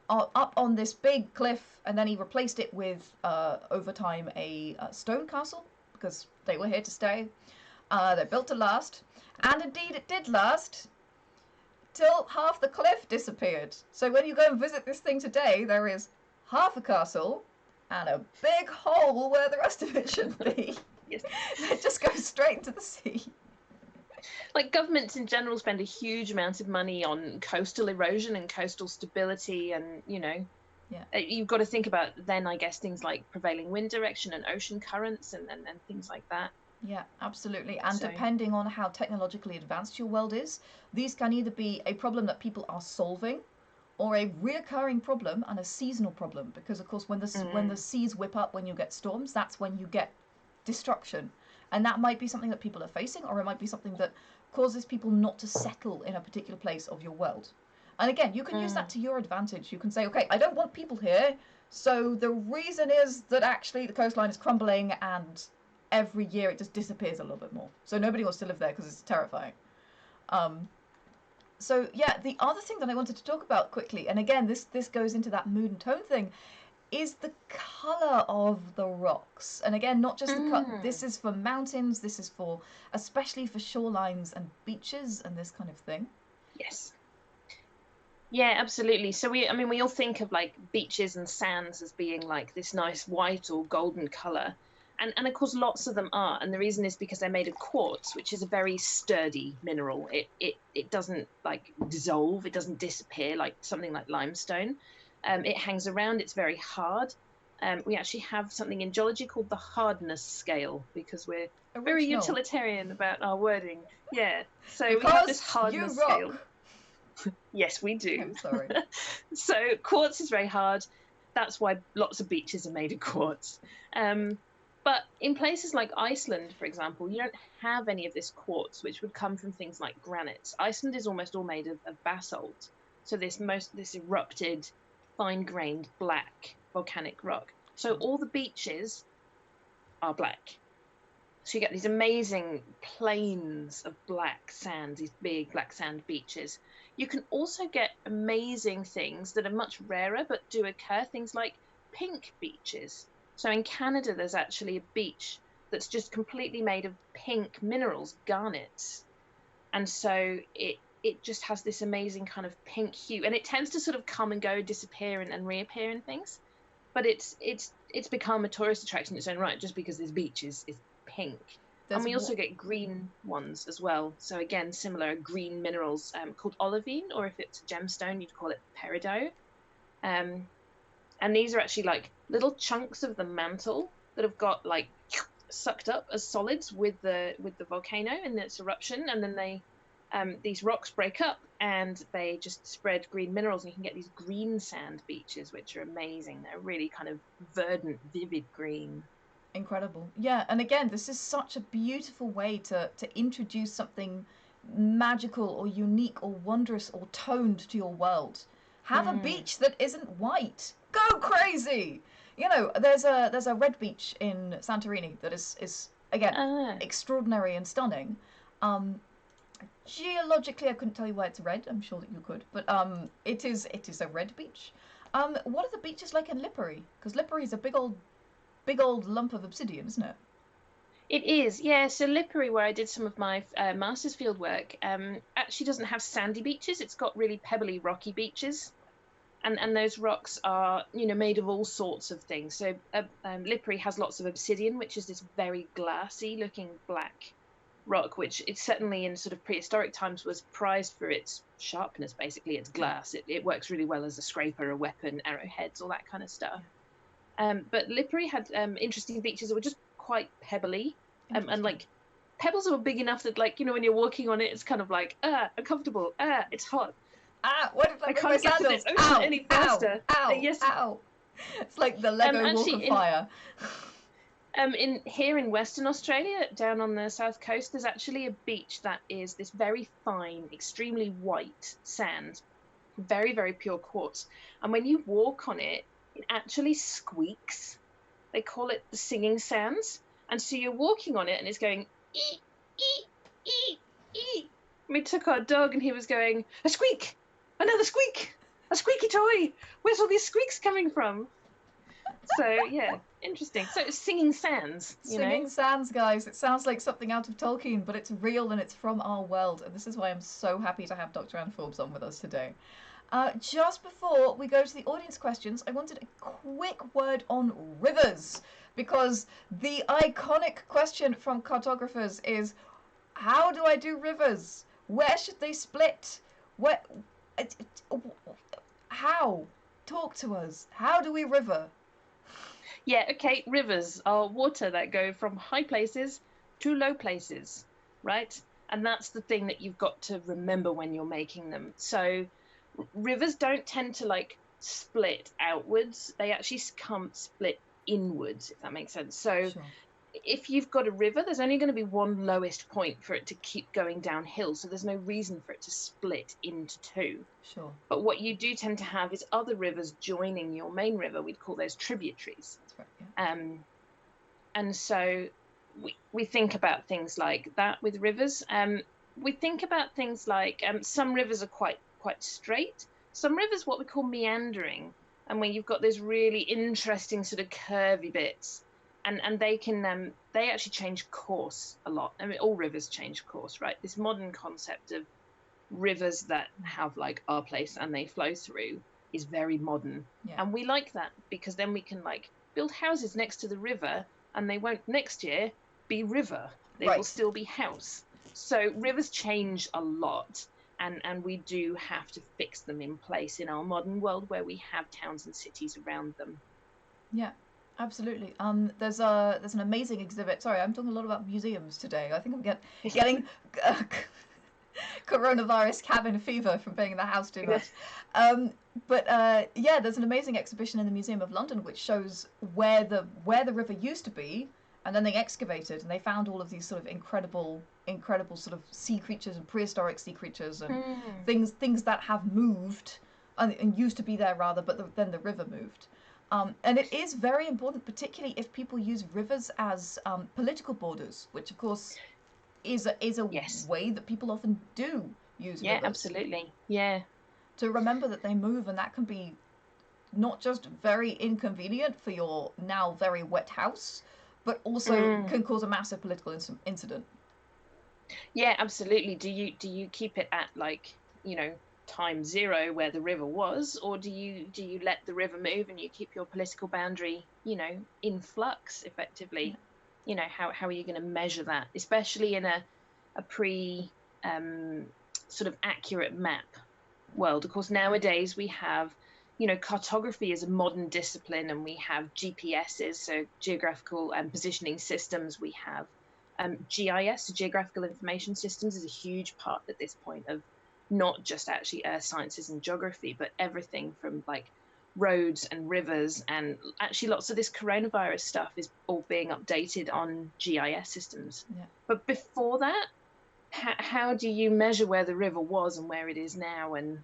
up on this big cliff, and then he replaced it with, over time, a stone castle because they were here to stay. They're built to last, and indeed it did last till half the cliff disappeared. So when you go and visit this thing today, there is half a castle and a big hole where the rest of it should be.
Yes.
It just goes straight into the sea.
Like governments in general spend a huge amount of money on coastal erosion and coastal stability, and
Yeah.
you've got to think about then, I guess, things like prevailing wind direction and ocean currents and things like that.
Yeah, absolutely. And
So,
depending on how technologically advanced your world is, these can either be a problem that people are solving or a reoccurring problem and a seasonal problem. Because of course when the seas whip up, when you get storms, that's when you get destruction. And that might be something that people are facing, or it might be something that causes people not to settle in a particular place of your world. And again, you can use that to your advantage. You can say, okay, I don't want people here, so the reason is that actually the coastline is crumbling and every year it just disappears a little bit more. So nobody wants to live there because it's terrifying. Um, so yeah, the other thing that I wanted to talk about quickly, and again, this goes into that mood and tone thing, is the color of the rocks. And again, not just the cut. This is for mountains. This is for especially for shorelines and beaches and this kind of thing.
yes. Yeah, absolutely. So we all think of like beaches and sands as being like this nice white or golden color. And of course lots of them are. And the reason is because they're made of quartz, which is a very sturdy mineral. It doesn't like dissolve, it doesn't disappear like something like limestone. It hangs around, it's very hard. We actually have something in geology called the hardness scale because we're very
Original.
utilitarian about our wording. Yeah. So we have this
Because you
hardness scale.
rock.
Yes, we do.
I'm sorry.
So quartz is very hard. That's why lots of beaches are made of quartz. But in places like Iceland, for example, you don't have any of this quartz, which would come from things like granite. Iceland is almost all made of basalt. So this erupted, fine-grained black volcanic rock. So all the beaches are black. So you get these amazing plains of black sand, these big black sand beaches. You can also get amazing things that are much rarer but do occur, things like pink beaches. So in Canada, there's actually a beach that's just completely made of pink minerals, garnets. And so it just has this amazing kind of pink hue. And it tends to sort of come and go, disappear and reappear in things. But it's become a tourist attraction in its own right just because this beach is pink. And
There's
we also get green ones as well. So again, similar green minerals called olivine, or if it's a gemstone, you'd call it peridot. Um, and these are actually like little chunks of the mantle that have got like sucked up as solids with the volcano and its eruption, and then these rocks break up and they just spread green minerals, and you can get these green sand beaches, which are amazing. They're really kind of verdant, vivid green.
incredible. Yeah, and again, this is such a beautiful way to introduce something magical or unique or wondrous or toned to your world. Have a
Mm.
beach that isn't white. Go crazy. There's a red beach in Santorini that is again
Ah,
extraordinary and stunning. Um, Geologically, I couldn't tell you why it's red. I'm sure that you could, but it is a red beach. What are the beaches like in Lipari? Because Lipari is a big old lump of obsidian, isn't it?
It is, yeah. So Lipari, where I did some of my master's field work, actually doesn't have sandy beaches. It's got really pebbly, rocky beaches, and those rocks are, made of all sorts of things. So Lipari has lots of obsidian, which is this very glassy looking black rock, which it certainly in sort of prehistoric times was prized for its sharpness. Basically, it's glass. It works really well as a scraper, a weapon, arrowheads, all that kind of stuff. But Lipari had interesting beaches that were just quite pebbly, and like pebbles that were big enough that, like, when you're walking on it, it's kind of like uncomfortable, it's hot.
What if I
can't get to this ocean any faster. Yes.
Ow. It's like the Lego Walk of Fire.
In Western Australia, down on the south coast, there's actually a beach that is this very fine, extremely white sand, very, very pure quartz. And when you walk on it, it actually squeaks. They call it the singing sands. And so you're walking on it and it's going, ee, ee, ee, ee. We took our dog and he was going, a squeak, another squeak, a squeaky toy. Where's all these squeaks coming from? So, yeah, interesting. So it's singing sands,
Singing sands, guys. It sounds like something out of Tolkien, but it's real and it's from our world. And this is why I'm so happy to have Dr. Anne Forbes on with us today. Just before we go to the audience questions, I wanted a quick word on rivers, because the iconic question from cartographers is, how do I do rivers? Where should they split? How? Talk to us. How do we river?
Yeah, okay, rivers are water that go from high places to low places, right? And that's the thing that you've got to remember when you're making them. So rivers don't tend to like split outwards. They actually come split inwards, if that makes sense. So sure. If you've got a river, there's only going to be one lowest point for it to keep going downhill. So there's no reason for it to split into two.
Sure.
But what you do tend to have is other rivers joining your main river. We'd call those tributaries.
That's right, yeah.
And so we think about things like that with rivers. We think about things like some rivers are quite straight. Some rivers, what we call meandering, and where you've got those really interesting sort of curvy bits. And they can they actually change course a lot. I mean, all rivers change course, right? This modern concept of rivers that have like our place and they flow through is very modern. Yeah. And we like that, because then we can like build houses next to the river and they won't next year be river. They will still be house. So rivers change a lot, and we do have to fix them in place in our modern world where we have towns and cities around them.
Yeah. Absolutely. There's an amazing exhibit. Sorry, I'm talking a lot about museums today. I think I'm getting coronavirus cabin fever from being in the house too much. Yeah, there's an amazing exhibition in the Museum of London which shows where the river used to be, and then they excavated and they found all of these sort of incredible sort of sea creatures and prehistoric sea creatures and things that have moved and used to be there rather, but then the river moved. And it is very important, particularly if people use rivers as political borders, which of course is a yes. way that people often do use rivers.
Yeah, absolutely. Yeah.
To remember that they move, and that can be not just very inconvenient for your now very wet house, but also can cause a massive political incident.
Yeah, absolutely. Do you keep it at like, time zero where the river was, or do you let the river move and you keep your political boundary in flux effectively? Yeah. How are you going to measure that, especially in a pre sort of accurate map world? Of course, nowadays we have cartography is a modern discipline, and we have GPSs, so geographical and positioning systems. We have GIS, so geographical information systems, is a huge part at this point of not just actually earth sciences and geography, but everything from like roads and rivers, and actually lots of this coronavirus stuff is all being updated on GIS systems.
Yeah. But
before that, how do you measure where the river was and where it is now? And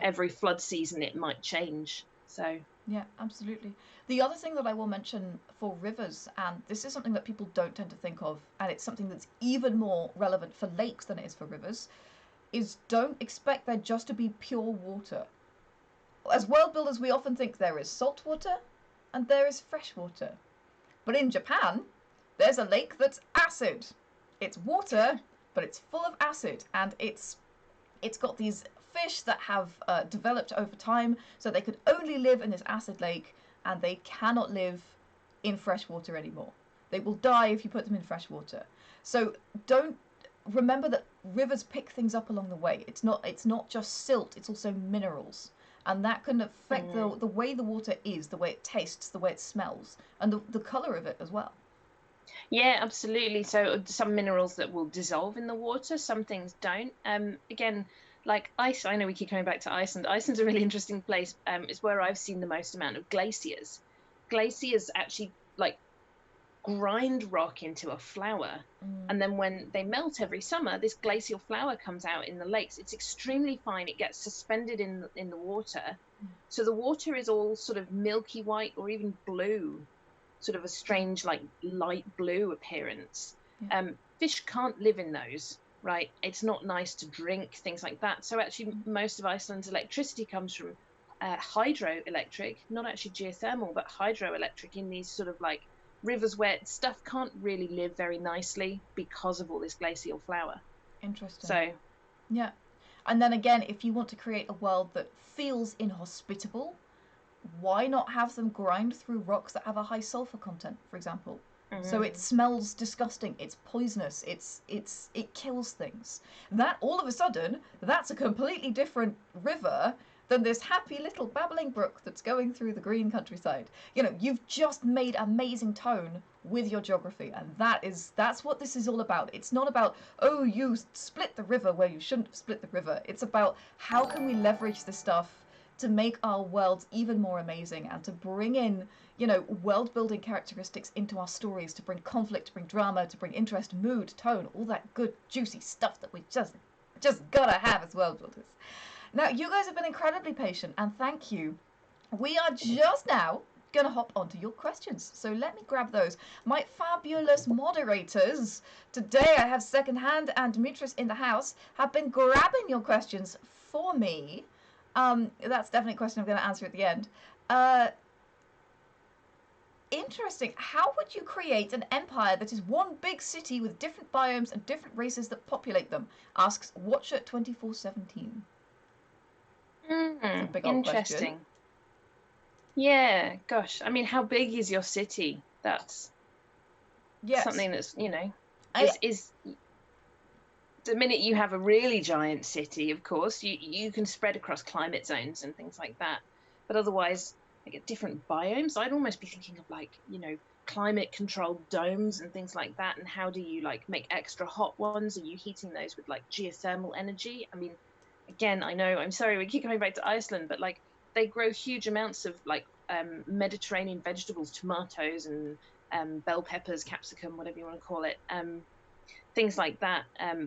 every flood season it might change. So
yeah, absolutely. The other thing that I will mention for rivers, and this is something that people don't tend to think of, and it's something that's even more relevant for lakes than it is for rivers, is don't expect there just to be pure water. As world builders, we often think there is salt water and there is fresh water. But in Japan, there's a lake that's acid. It's water, but it's full of acid, and it's got these fish that have developed over time, so they could only live in this acid lake, and they cannot live in fresh water anymore. They will die if you put them in fresh water. So don't remember that rivers pick things up along the way. It's not just silt, it's also minerals. And that can affect the way the water is, the way it tastes, the way it smells, and the colour of it as well.
Yeah, absolutely. So some minerals that will dissolve in the water, some things don't. Again, like ice, I know we keep coming back to Iceland. Iceland's a really interesting place. It's where I've seen the most amount of glaciers. Glaciers actually like grind rock into a flour. And then when they melt every summer, this glacial flour comes out in the lakes. It's extremely fine. It gets suspended in the water. So the water is all sort of milky white or even blue, sort of a strange, like light blue appearance. Fish can't live in those, right? It's not nice to drink, things like that. So actually, most of Iceland's electricity comes from hydroelectric, not actually geothermal, but hydroelectric in these sort of like rivers where stuff can't really live very nicely because of all this glacial flour.
Interesting.
So,
yeah. And then again, if you want to create a world that feels inhospitable, why not have them grind through rocks that have a high sulfur content, for example? So it smells disgusting. It's poisonous. It kills things. That all of a sudden, that's a completely different river than this happy little babbling brook that's going through the green countryside. You know, you've just made amazing tone with your geography, and that's what this is all about. It's not about, oh, you split the river where you shouldn't have split the river. It's about how can we leverage this stuff to make our worlds even more amazing and to bring in, you know, world building characteristics into our stories, to bring conflict, to bring drama, to bring interest, mood, tone, all that good juicy stuff that we just gotta have as world builders. Now, you guys have been incredibly patient, and thank you. We are just now going to hop onto your questions. So let me grab those. My fabulous moderators, today I have Secondhand and Demetrius in the house, have been grabbing your questions for me. That's definitely a question I'm going to answer at the end. Interesting. How would you create an empire that is one big city with different biomes and different races that populate them? Asks Watcher 2417.
Interesting.
Big old question.
Yeah, gosh. I mean, how big is your city? That's something that's, you know, is the minute you have a really giant city, of course, you can spread across climate zones and things like that. But otherwise, like at different biomes, I'd almost be thinking of like, you know, climate controlled domes and things like that. And how do you like make extra hot ones? Are you heating those with like geothermal energy? I mean, again, I know, I'm sorry, we keep coming back to Iceland, but like they grow huge amounts of like Mediterranean vegetables, tomatoes and bell peppers, capsicum, whatever you want to call it. Things like that,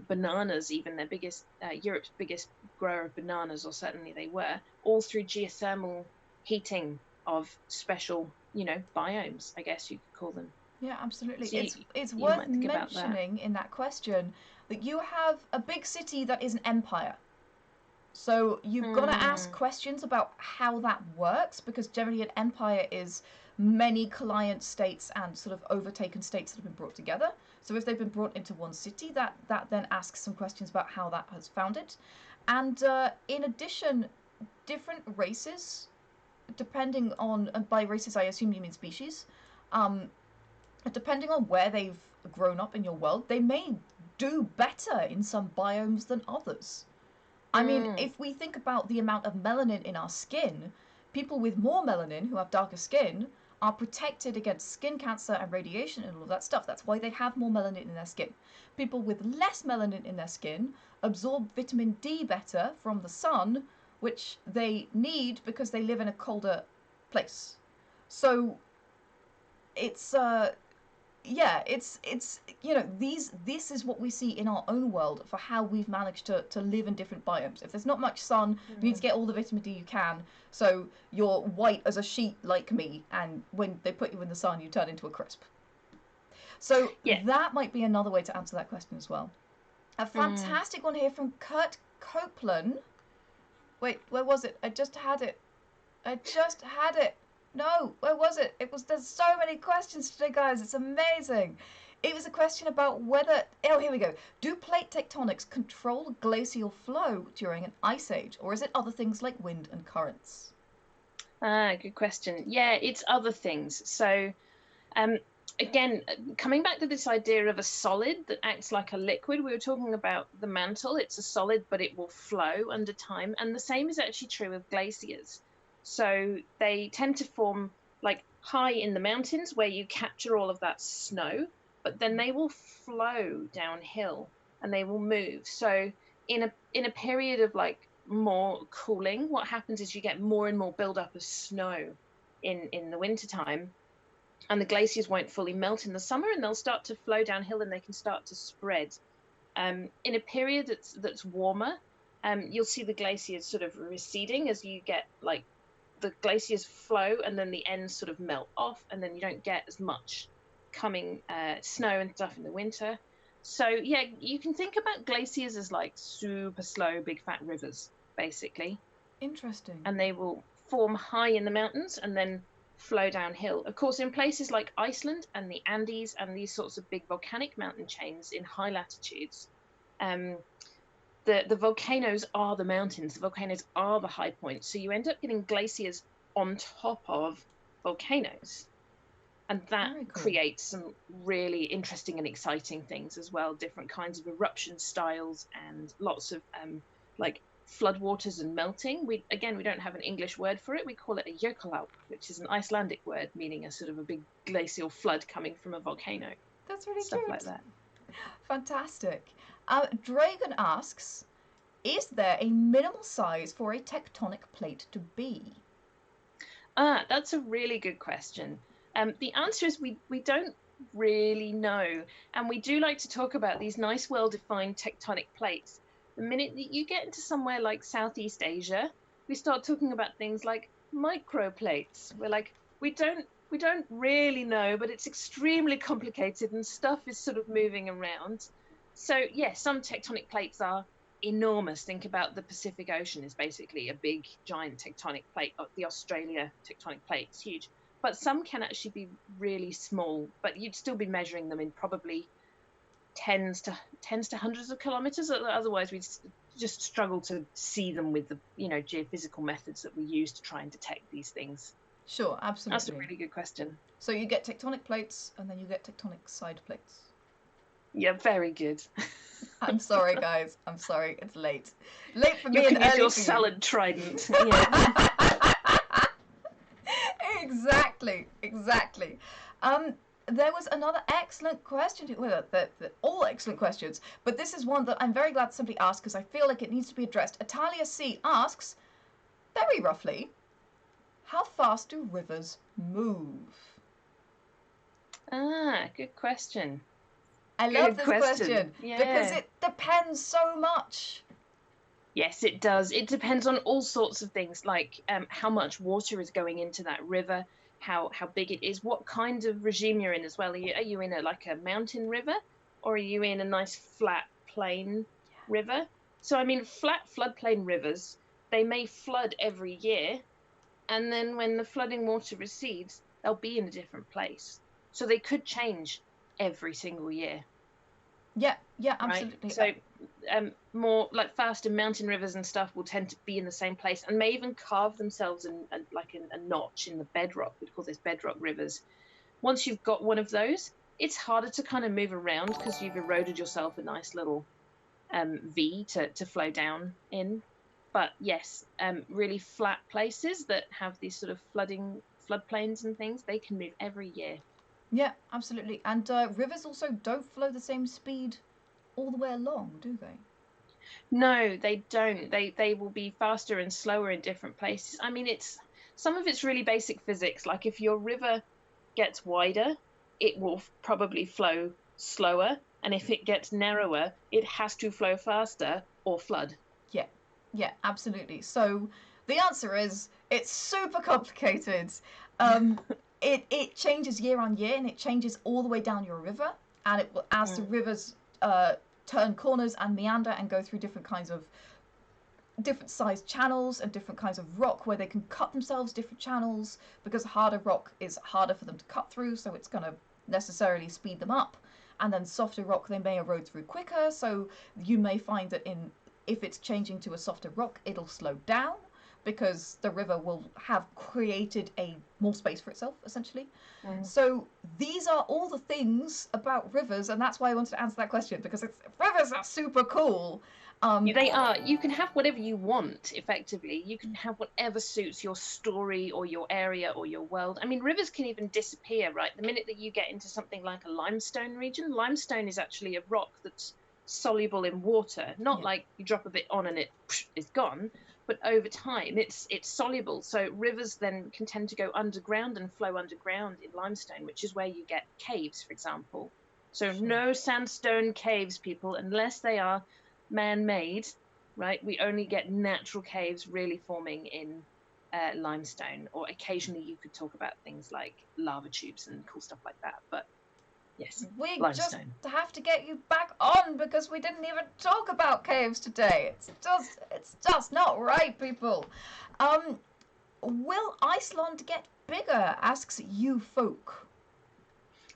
bananas, even their biggest, Europe's biggest grower of bananas, or certainly they were, all through geothermal heating of special, you know, biomes, I guess you could call them.
Yeah, absolutely.
So
it's
you
worth
might think about that.
mentioning in that question that you have a big city that is an empire. So you've got to ask questions about how that works, because generally an empire is many client states and sort of overtaken states that have been brought together. So if they've been brought into one city, that then asks some questions about how that has founded. And in addition, different races, depending on, and by races I assume you mean species, depending on where they've grown up in your world, they may do better in some biomes than others. I mean, if we think about the amount of melanin in our skin, people with more melanin who have darker skin are protected against skin cancer and radiation and all of that stuff. That's why they have more melanin in their skin. People with less melanin in their skin absorb vitamin D better from the sun, which they need because they live in a colder place. So it's yeah, it's you know, this is what we see in our own world for how we've managed to live in different biomes. If there's not much sun, you need to get all the vitamin D you can, so you're white as a sheet like me, and when they put you in the sun you turn into a crisp. So that might be another way to answer that question as well. A fantastic one here from Kurt Copeland. Wait, where was it? I just had it. No, where was it? There's so many questions today, guys. It's amazing. It was a question about whether, oh, here we go. Do plate tectonics control glacial flow during an ice age, or is it other things like wind and currents?
Ah, good question. Yeah, it's other things. So, um, again, coming back to this idea of a solid that acts like a liquid, we were talking about the mantle. It's a solid, but it will flow under time. And the same is actually true of glaciers. So they tend to form like high in the mountains where you capture all of that snow, but then they will flow downhill and they will move. So in a period of like more cooling, what happens is you get more and more buildup of snow in the wintertime, and the glaciers won't fully melt in the summer, and they'll start to flow downhill and they can start to spread. In a period that's warmer, you'll see the glaciers sort of receding as you get like the glaciers flow and then the ends sort of melt off, and then you don't get as much coming snow and stuff in the winter. So yeah, you can think about glaciers as like super slow big fat rivers basically,
Interesting.
and they will form high in the mountains and then flow downhill. Of course, in places like Iceland and the Andes and these sorts of big volcanic mountain chains in high latitudes, um, the volcanoes are the mountains, the volcanoes are the high points. So you end up getting glaciers on top of volcanoes. And that
Very cool.
creates some really interesting and exciting things as well, different kinds of eruption styles and lots of like floodwaters and melting. We don't have an English word for it. We call it a jökulhlaup, which is an Icelandic word meaning a sort of a big glacial flood coming from a volcano.
That's really
Stuff like
cute.
that.
Fantastic. Dragon asks, is there a minimal size for a tectonic plate to be?
Ah, that's a really good question. The answer is we don't really know, and we do like to talk about these nice, well-defined tectonic plates. The minute that you get into somewhere like Southeast Asia, we start talking about things like microplates. We're like, we don't really know, but it's extremely complicated and stuff is sort of moving around. So yeah, some tectonic plates are enormous. Think about the Pacific Ocean is basically a big giant tectonic plate. The Australia tectonic plate is huge, but some can actually be really small, but you'd still be measuring them in probably tens to hundreds of kilometers. Otherwise we'd just struggle to see them with the geophysical methods that we use to try and detect these things.
Sure,
That's a
absolutely.
really good question.
So you get tectonic plates and then you get tectonic side plates.
Yeah, very good.
I'm sorry, guys. I'm sorry. It's late. Late for
You
me and
can use
early
your
for
salad trident. Yeah.
you. Exactly. Exactly. There was another excellent question. Well, they're all excellent questions, but this is one that I'm very glad somebody asked because I feel like it needs to be addressed. Italia C asks, very roughly, how fast do rivers move?
Ah, good question.
I love
Good
this
question.
question because
Yeah.
it depends so much.
Yes, it does. It depends on all sorts of things, like how much water is going into that river, how big it is, what kind of regime you're in as well. Are you in like a mountain river, or are you in a nice flat plain river? So I mean, flat floodplain rivers, they may flood every year, and then when the flooding water recedes, they'll be in a different place. So they could change every single year,
Yeah, yeah,
right?
absolutely.
So more like faster mountain rivers and stuff will tend to be in the same place and may even carve themselves in like a notch in the bedrock. We call this bedrock rivers. Once you've got one of those, it's harder to kind of move around because you've eroded yourself a nice little V to flow down in. But yes, really flat places that have these sort of floodplains and things, they can move every year.
Yeah, absolutely. And rivers also don't flow the same speed all the way along, do they?
No, they don't. They will be faster and slower in different places. I mean, it's some of it's really basic physics. Like if your river gets wider, it will probably flow slower, and if it gets narrower, it has to flow faster or flood.
Yeah, yeah, absolutely. So the answer is it's super complicated. Um, it changes year on year, and it changes all the way down your river, and it will as the
Mm.
rivers turn corners and meander and go through different kinds of different sized channels and different kinds of rock where they can cut themselves different channels, because harder rock is harder for them to cut through, so it's going to necessarily speed them up. And then softer rock they may erode through quicker, so you may find that if it's changing to a softer rock, it'll slow down because the river will have created a more space for itself, essentially. So these are all the things about rivers, and that's why I wanted to answer that question, because rivers are super cool.
They are. You can have whatever you want, effectively. You can have whatever suits your story or your area or your world. I mean, rivers can even disappear, right? The minute that you get into something like a limestone region, limestone is actually a rock that's soluble in water. Not like you drop a bit on and it is gone, but over time it's soluble. So rivers then can tend to go underground and flow underground in limestone, which is where you get caves, for example. So no sandstone caves, people, unless they are man-made, right? We only get natural caves really forming in limestone, or occasionally you could talk about things like lava tubes and cool stuff like that, but yes,
we
limestone.
just have to get you back on because we didn't even talk about caves today. It's just not right, people. Will Iceland get bigger, asks you folk.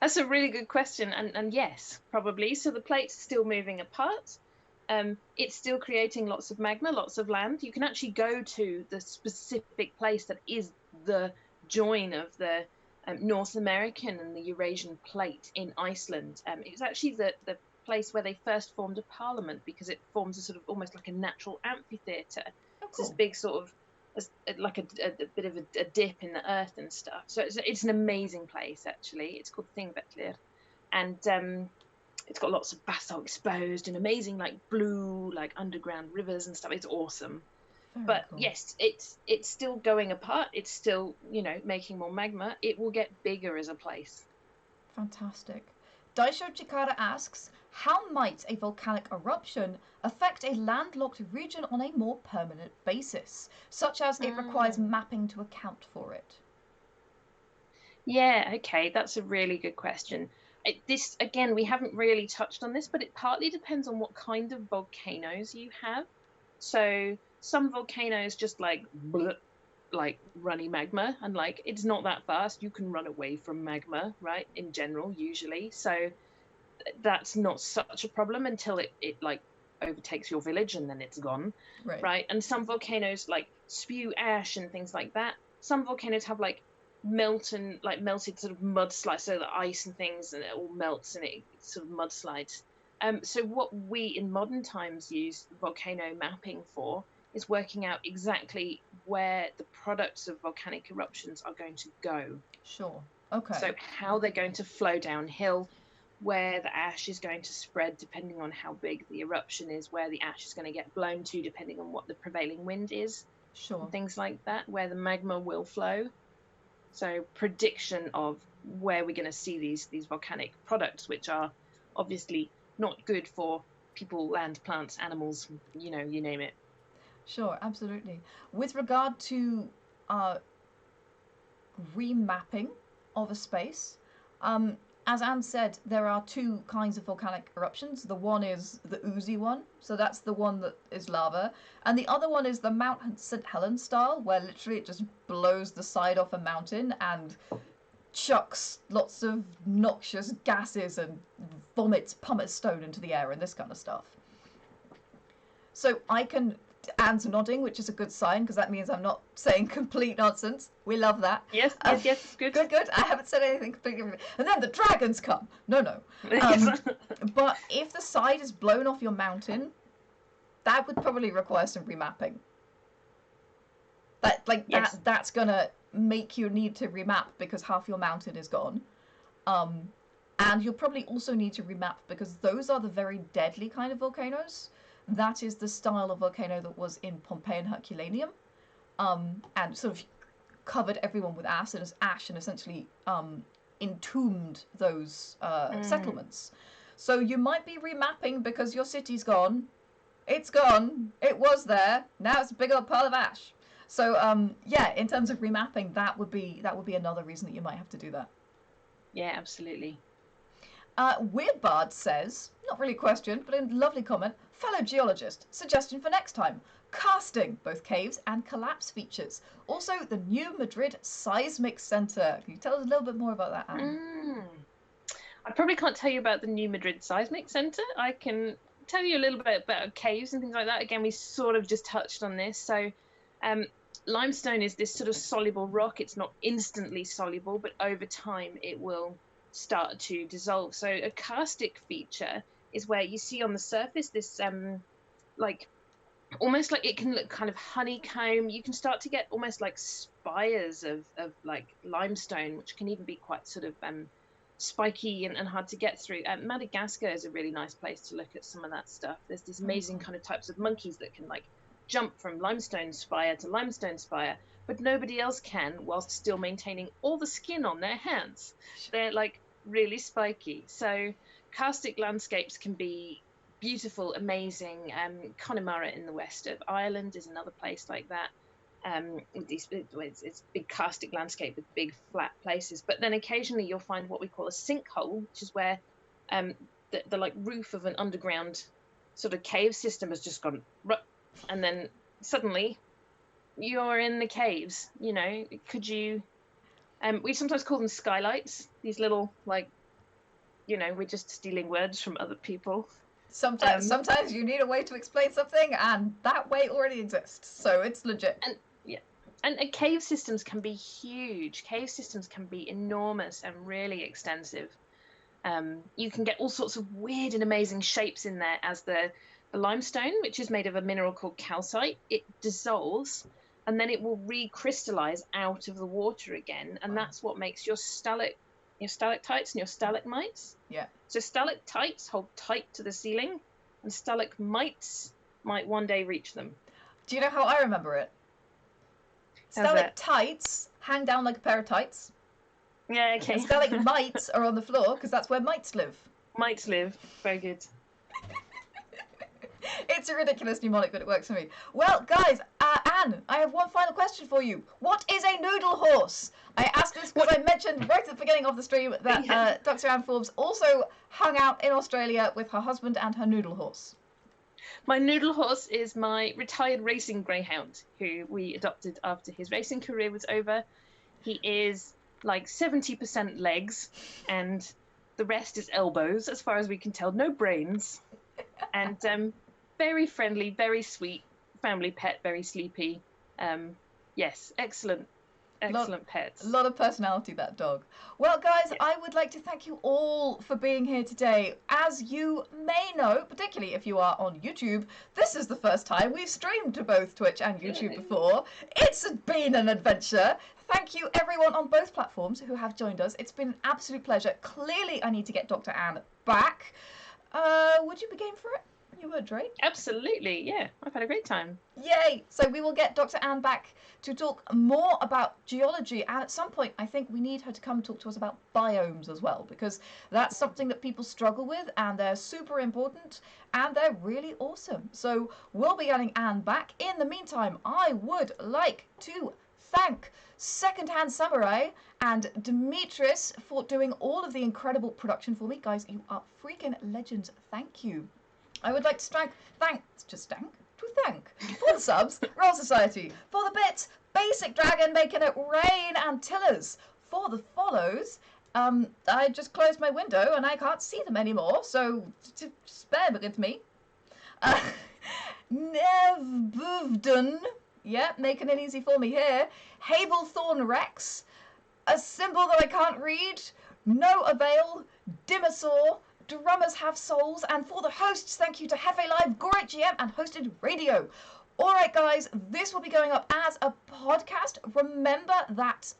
That's a really good question, and yes, probably. So the plate's still moving apart. It's still creating lots of magma, lots of land. You can actually go to the specific place that is the join of the North American and the Eurasian plate in Iceland. It's actually the place where they first formed a parliament, because it forms a sort of almost like a natural amphitheatre. It's this big sort of like a bit of a dip in the earth and stuff. So it's an amazing place, actually. It's called Thingvellir, and it's got lots of basalt exposed and amazing like blue like underground rivers and stuff. It's awesome. But cool. Yes, it's still going apart. It's still, making more magma. It will get bigger as a place.
Fantastic. Daisho Chikara asks, how might a volcanic eruption affect a landlocked region on a more permanent basis, such as it requires mapping to account for it?
Yeah, okay, that's a really good question. This, again, we haven't really touched on this, but it partly depends on what kind of volcanoes you have. So some volcanoes just like runny magma, and like it's not that fast. You can run away from magma, right? In general, usually. So that's not such a problem until it like overtakes your village and then it's gone, right? And some volcanoes like spew ash and things like that. Some volcanoes have like melted sort of mudslides, so the ice and things, and it all melts and it sort of mudslides. So what we in modern times use volcano mapping for is working out exactly where the products of volcanic eruptions are going to go.
Sure. Okay.
So how they're going to flow downhill, where the ash is going to spread depending on how big the eruption is, where the ash is going to get blown to depending on what the prevailing wind is.
Sure.
Things like that, where the magma will flow. So prediction of where we're going to see these volcanic products, which are obviously not good for people, land, plants, animals, you name it.
Sure, absolutely. With regard to remapping of a space, as Anne said, there are two kinds of volcanic eruptions. The one is the oozy one, so that's the one that is lava, and the other one is the Mount St. Helens style, where literally it just blows the side off a mountain and chucks lots of noxious gases and vomits pumice stone into the air and this kind of stuff. So Anne's nodding, which is a good sign, because that means I'm not saying complete nonsense. We love that.
Yes, it's good.
Good. I haven't said anything completely. And then the dragons come. No. But if the side is blown off your mountain, that would probably require some remapping. That's gonna make you need to remap because half your mountain is gone. And you'll probably also need to remap because those are the very deadly kind of volcanoes. That is the style of volcano that was in Pompeii and Herculaneum, and sort of covered everyone with ash and essentially entombed those settlements. So you might be remapping because your city's gone. It's gone. It was there. Now it's a big old pile of ash. So in terms of remapping, that would be another reason that you might have to do that.
Yeah, absolutely.
Weirdbard says, not really a question, but a lovely comment, fellow geologist, suggestion for next time. casting, both caves and collapse features. Also, the new Madrid Seismic Centre. Can you tell us a little bit more about that, Anne?
I probably can't tell you about the new Madrid Seismic Centre. I can tell you a little bit about caves and things like that. Again, we sort of just touched on this. So limestone is this sort of soluble rock. It's not instantly soluble, but over time it will start to dissolve. So a karstic feature is where you see on the surface this like almost like it can look kind of honeycomb. You can start to get almost like spires of like limestone, which can even be quite sort of spiky and hard to get through. Madagascar is a really nice place to look at some of that stuff. There's these amazing kind of types of monkeys that can like jump from limestone spire to limestone spire, but nobody else can, whilst still maintaining all the skin on their hands. They're like really spiky. So karstic landscapes can be beautiful, amazing. Connemara in the west of Ireland is another place like that. With these, it's big karstic landscape with big flat places. But then occasionally you'll find what we call a sinkhole, which is where the like roof of an underground sort of cave system has just gone, and then suddenly you're in the caves. You know, could you? We sometimes call them skylights. These little like, you know, we're just stealing words from other people.
Sometimes you need a way to explain something, and that way already exists, so it's legit.
And yeah, and cave systems can be huge. Cave systems can be enormous and really extensive. You can get all sorts of weird and amazing shapes in there as the limestone, which is made of a mineral called calcite. It dissolves, and then it will recrystallize out of the water again, and that's what makes your stalactites and your stalagmites.
Yeah.
So stalactites hold tight to the ceiling, and stalagmites might one day reach them.
Do you know how I remember it? Stalactites hang down like a pair of tights.
Yeah, okay.
And stalagmites are on the floor because that's where mites live.
Mites live. Very good.
It's a ridiculous mnemonic, but it works for me. Well, guys, Anne, I have one final question for you. What is a noodle horse? I asked this because I mentioned right at the beginning of the stream that Dr Anne Forbes also hung out in Australia with her husband and her noodle horse.
My noodle horse is my retired racing greyhound, who we adopted after his racing career was over. He is like 70% legs, and the rest is elbows, as far as we can tell. No brains. And very friendly, very sweet family pet, very sleepy. Yes, excellent pets.
A lot of personality, that dog. Well, guys, yeah. I would like to thank you all for being here today. As you may know, particularly if you are on YouTube, this is the first time we've streamed to both Twitch and YouTube before. It's been an adventure. Thank you, everyone on both platforms who have joined us. It's been an absolute pleasure. Clearly, I need to get Dr. Anne back. Would you be game for it? You would, right?
Absolutely, yeah. I've had a great time.
Yay! So we will get Dr. Anne back to talk more about geology, and at some point I think we need her to come talk to us about biomes as well, because that's something that people struggle with, and they're super important, and they're really awesome. So we'll be getting Anne back. In the meantime, I would like to thank Secondhand Samurai and Demetrius for doing all of the incredible production for me. Guys, you are freaking legends. Thank you. I would like to thank for the subs, Royal Society, for the bits, Basic Dragon making it rain, and Tillers for the follows. I just closed my window and I can't see them anymore, so spare with me. Nevbuvdun, yeah, making it easy for me here. Hablethorn Rex, a symbol that I can't read, No Avail, Dinosaur, Drummers Have Souls, and for the hosts, thank you to Hefe Live, Great GM, and Hosted Radio. Alright guys, this will be going up as a podcast. Remember that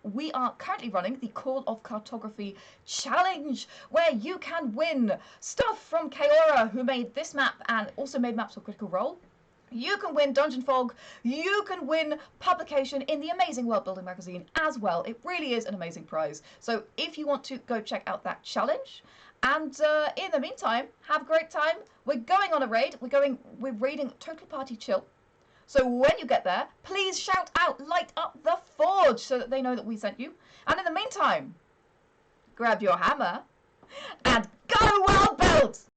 we are currently running the Call of Cartography Challenge, where you can win stuff from Kaora, who made this map and also made maps for Critical Role. You can win Dungeon Fog. You can win publication in the amazing World Building magazine as well. It really is an amazing prize. So if you want to go check out that challenge, and in the meantime, have a great time. We're going on a raid. We're raiding Total Party Chill. So when you get there, please shout out, light up the forge, so that they know that we sent you. And in the meantime, grab your hammer and go well build!